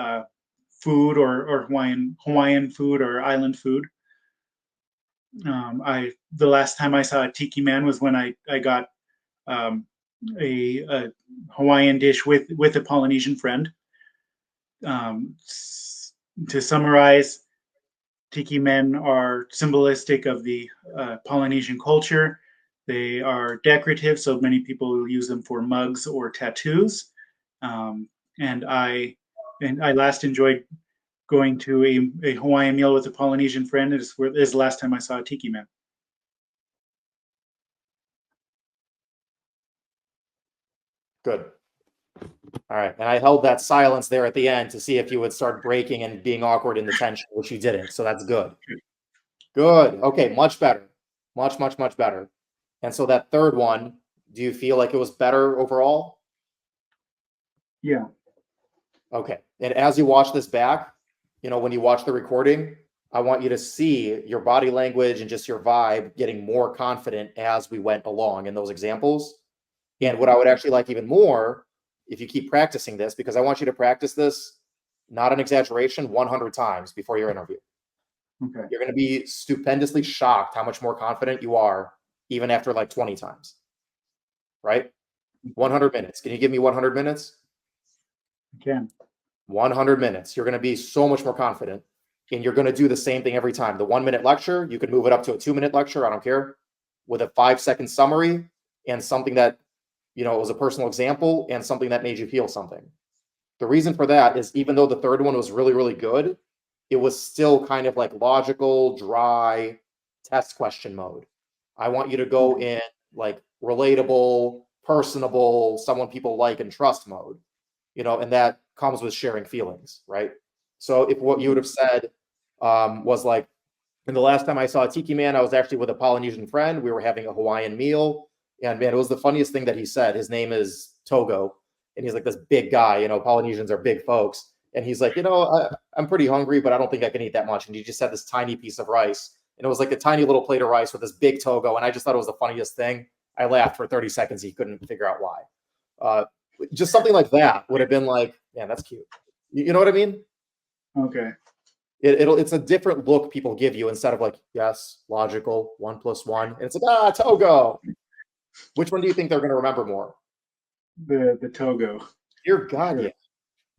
food, or Hawaiian food or island food. The last time I saw a tiki man was when I got um, a Hawaiian dish with a Polynesian friend. To summarize, tiki men are symbolistic of the Polynesian culture. They are decorative, so many people will use them for mugs or tattoos. And I last enjoyed going to a Hawaiian meal with a Polynesian friend. It is the last time I saw a tiki man. Good. All right. And I held that silence there at the end to see if you would start breaking and being awkward in the tension, which you didn't. So that's good. Good. Okay. Much better. Much, much, much better. And so that third one, do you feel like it was better overall? Yeah. Okay. And as you watch this back, when you watch the recording, I want you to see your body language and just your vibe getting more confident as we went along in those examples. And what I would actually like even more, if you keep practicing this, because I want you to practice this, not an exaggeration, 100 times before your interview. Okay. You're going to be stupendously shocked how much more confident you are, even after like 20 times. Right? 100 minutes. Can you give me 100 minutes? I can. 100 minutes. You're going to be so much more confident, and you're going to do the same thing every time. The 1 minute lecture, you could move it up to a 2 minute lecture. I don't care, with a 5 second summary and something that, was a personal example and something that made you feel something. The reason for that is, even though the third one was really, really good, it was still kind of like logical, dry test question mode. I want you to go in like relatable, personable, someone people like and trust mode, and that comes with sharing feelings, right? So if what you would have said was like, and the last time I saw a tiki man, I was actually with a Polynesian friend. We were having a Hawaiian meal. And man, it was the funniest thing that he said. His name is Togo. And he's like this big guy. Polynesians are big folks. and he's like, I'm pretty hungry, but I don't think I can eat that much. And he just had this tiny piece of rice, and it was like a tiny little plate of rice with this big togo, and I just thought it was the funniest thing. I laughed for 30 seconds. He couldn't figure out why. Just something like that would have been like, man, that's cute. You know what I mean? Okay. It's a different look people give you instead of like, yes, logical, 1 + 1. And it's like, Togo. Which one do you think they're going to remember more? The Togo. Dear God, Sure. yeah.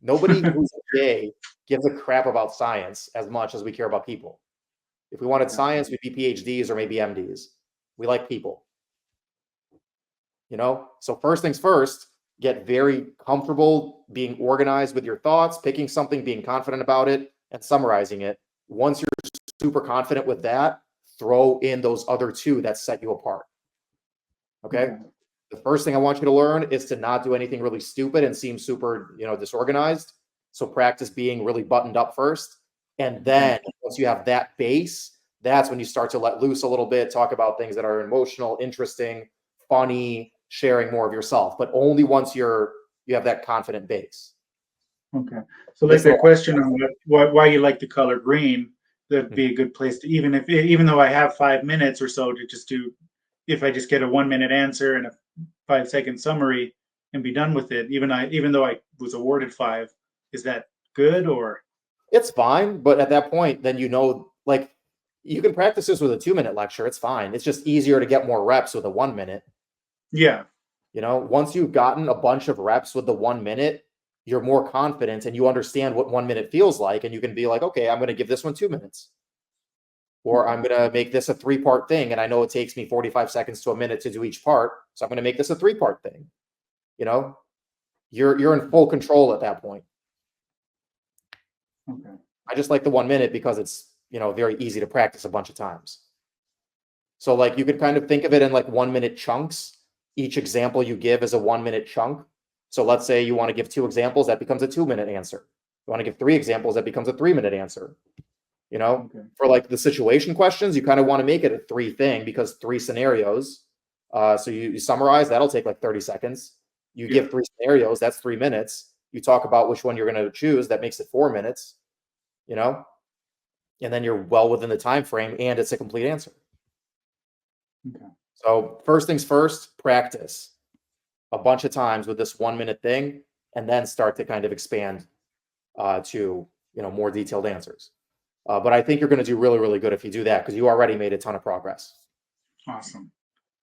Nobody who's gay gives a crap about science as much as we care about people. If we wanted science, we'd be PhDs or maybe MDs. We like people. So first things first, get very comfortable being organized with your thoughts, picking something, being confident about it, and summarizing it. Once you're super confident with that, throw in those other two that set you apart. Okay? The first thing I want you to learn is to not do anything really stupid and seem super, disorganized. So practice being really buttoned up first. And then once you have that base, that's when you start to let loose a little bit, talk about things that are emotional, interesting, funny, sharing more of yourself, but only once you have that confident base. Okay. So like the question on why you like the color green, that'd be a good place to, even though I have 5 minutes or so to just do, if I just get a 1 minute answer and a 5-second summary and be done with it, even though I was awarded 5, is that good or? It's fine, but at that point, then like you can practice this with a 2-minute lecture. It's fine. It's just easier to get more reps with a 1 minute. Yeah. Once you've gotten a bunch of reps with the 1 minute, you're more confident and you understand what 1 minute feels like, and you can be like, okay, I'm going to give this one 2 minutes. Or I'm going to make this a 3-part thing, and I know it takes me 45 seconds to a minute to do each part, so I'm going to make this a 3-part thing. You're in full control at that point. Okay. I just like the 1 minute because it's, very easy to practice a bunch of times. So like you could kind of think of it in like 1 minute chunks. Each example you give is a 1 minute chunk. So let's say you want to give 2 examples, that becomes a 2-minute answer. You want to give 3 examples, that becomes a 3-minute answer. For like the situation questions, you kind of want to make it a 3 thing because 3 scenarios. So you summarize, that'll take like 30 seconds. You give 3 scenarios, that's 3 minutes. You talk about which one you're going to choose, that makes it 4 minutes, and then you're well within the time frame and it's a complete answer. Okay. So first things first, practice a bunch of times with this 1 minute thing, and then start to kind of expand to more detailed answers. But I think you're going to do really, really good if you do that because you already made a ton of progress. Awesome.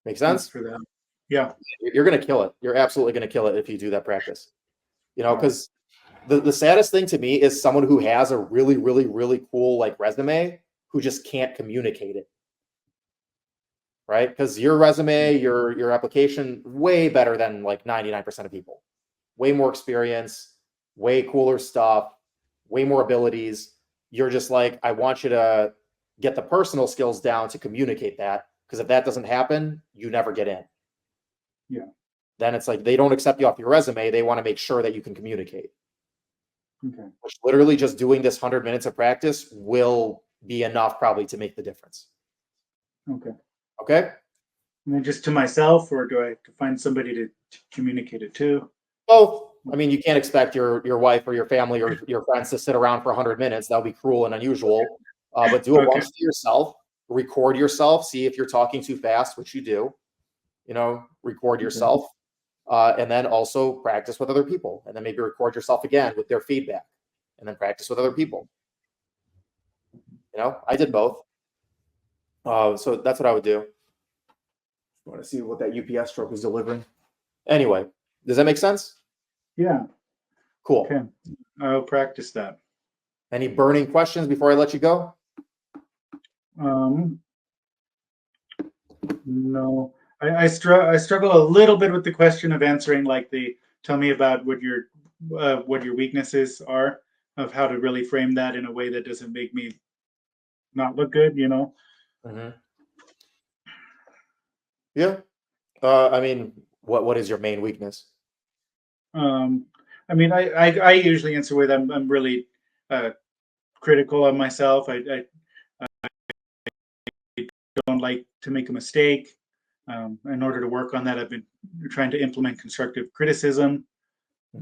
Make sense? Thanks for that. Yeah. You're going to kill it. You're absolutely going to kill it if you do that practice. Because the saddest thing to me is someone who has a really, really, really cool like resume who just can't communicate it. Right? Because your resume, your application, way better than like 99% of people. Way more experience, way cooler stuff, way more abilities. You're just like, I want you to get the personal skills down to communicate that. Because if that doesn't happen, you never get in. Yeah. Then it's like they don't accept you off your resume. They want to make sure that you can communicate. Okay. Which literally just doing this 100 minutes of practice will be enough probably to make the difference. Okay. Okay? And then just to myself, or do I have to find somebody to communicate it to? Both. I mean, you can't expect your wife or your family or your friends to sit around for 100 minutes. That would be cruel and unusual. But do it once to yourself. Record yourself. See if you're talking too fast, which you do. Record yourself. And then also practice with other people. And then maybe record yourself again with their feedback. And then practice with other people. I did both. So that's what I would do. I want to see what that UPS truck is delivering. Anyway, does that make sense? Yeah. Cool. Okay. I'll practice that. Any burning questions before I let you go? No. I struggle a little bit with the question of answering like tell me about what your weaknesses are, of how to really frame that in a way that doesn't make me not look good, Mm-hmm. Yeah. I mean, what is your main weakness? I mean, I usually answer with I'm really critical of myself. I don't like to make a mistake. In order to work on that, I've been trying to implement constructive criticism.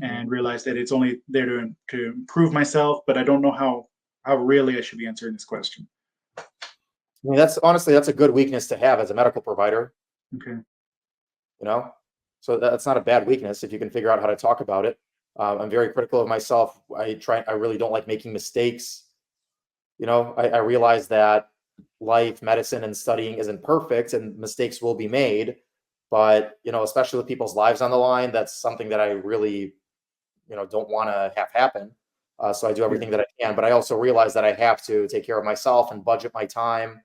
and realize that it's only there to improve myself, but I don't know how really I should be answering this question. I mean, that's honestly, that's a good weakness to have as a medical provider, Okay. you know? So that's not a bad weakness if you can figure out how to talk about it. I'm very critical of myself. I really don't like making mistakes. You know, I realize that life, medicine, and studying isn't perfect and mistakes will be made. But, you know, especially with people's lives on the line, that's something that I really, you know, don't want to have happen. So I do everything that I can, but I also realize that I have to take care of myself and budget my time.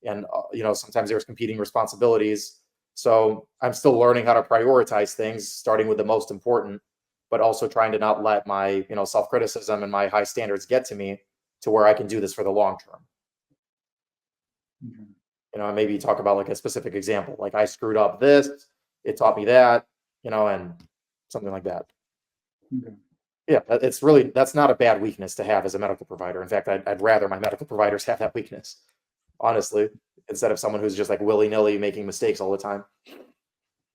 And, you know, sometimes there's competing responsibilities. So I'm still learning how to prioritize things, starting with the most important, but also trying to not let my, you know, self-criticism and my high standards get to me to where I can do this for the long term. Mhm. You know, and maybe talk about like a specific example, like I screwed up this, it taught me that, you know, and something like that. Okay. Yeah, it's really, that's not a bad weakness to have as a medical provider. In fact, I'd rather my medical providers have that weakness, honestly, instead of someone who's just like willy-nilly making mistakes all the time.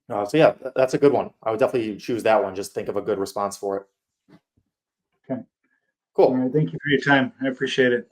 So yeah, that's a good one. I would definitely choose that one. Just think of a good response for it. Okay. All Cool. right. Thank you for your time. I appreciate it.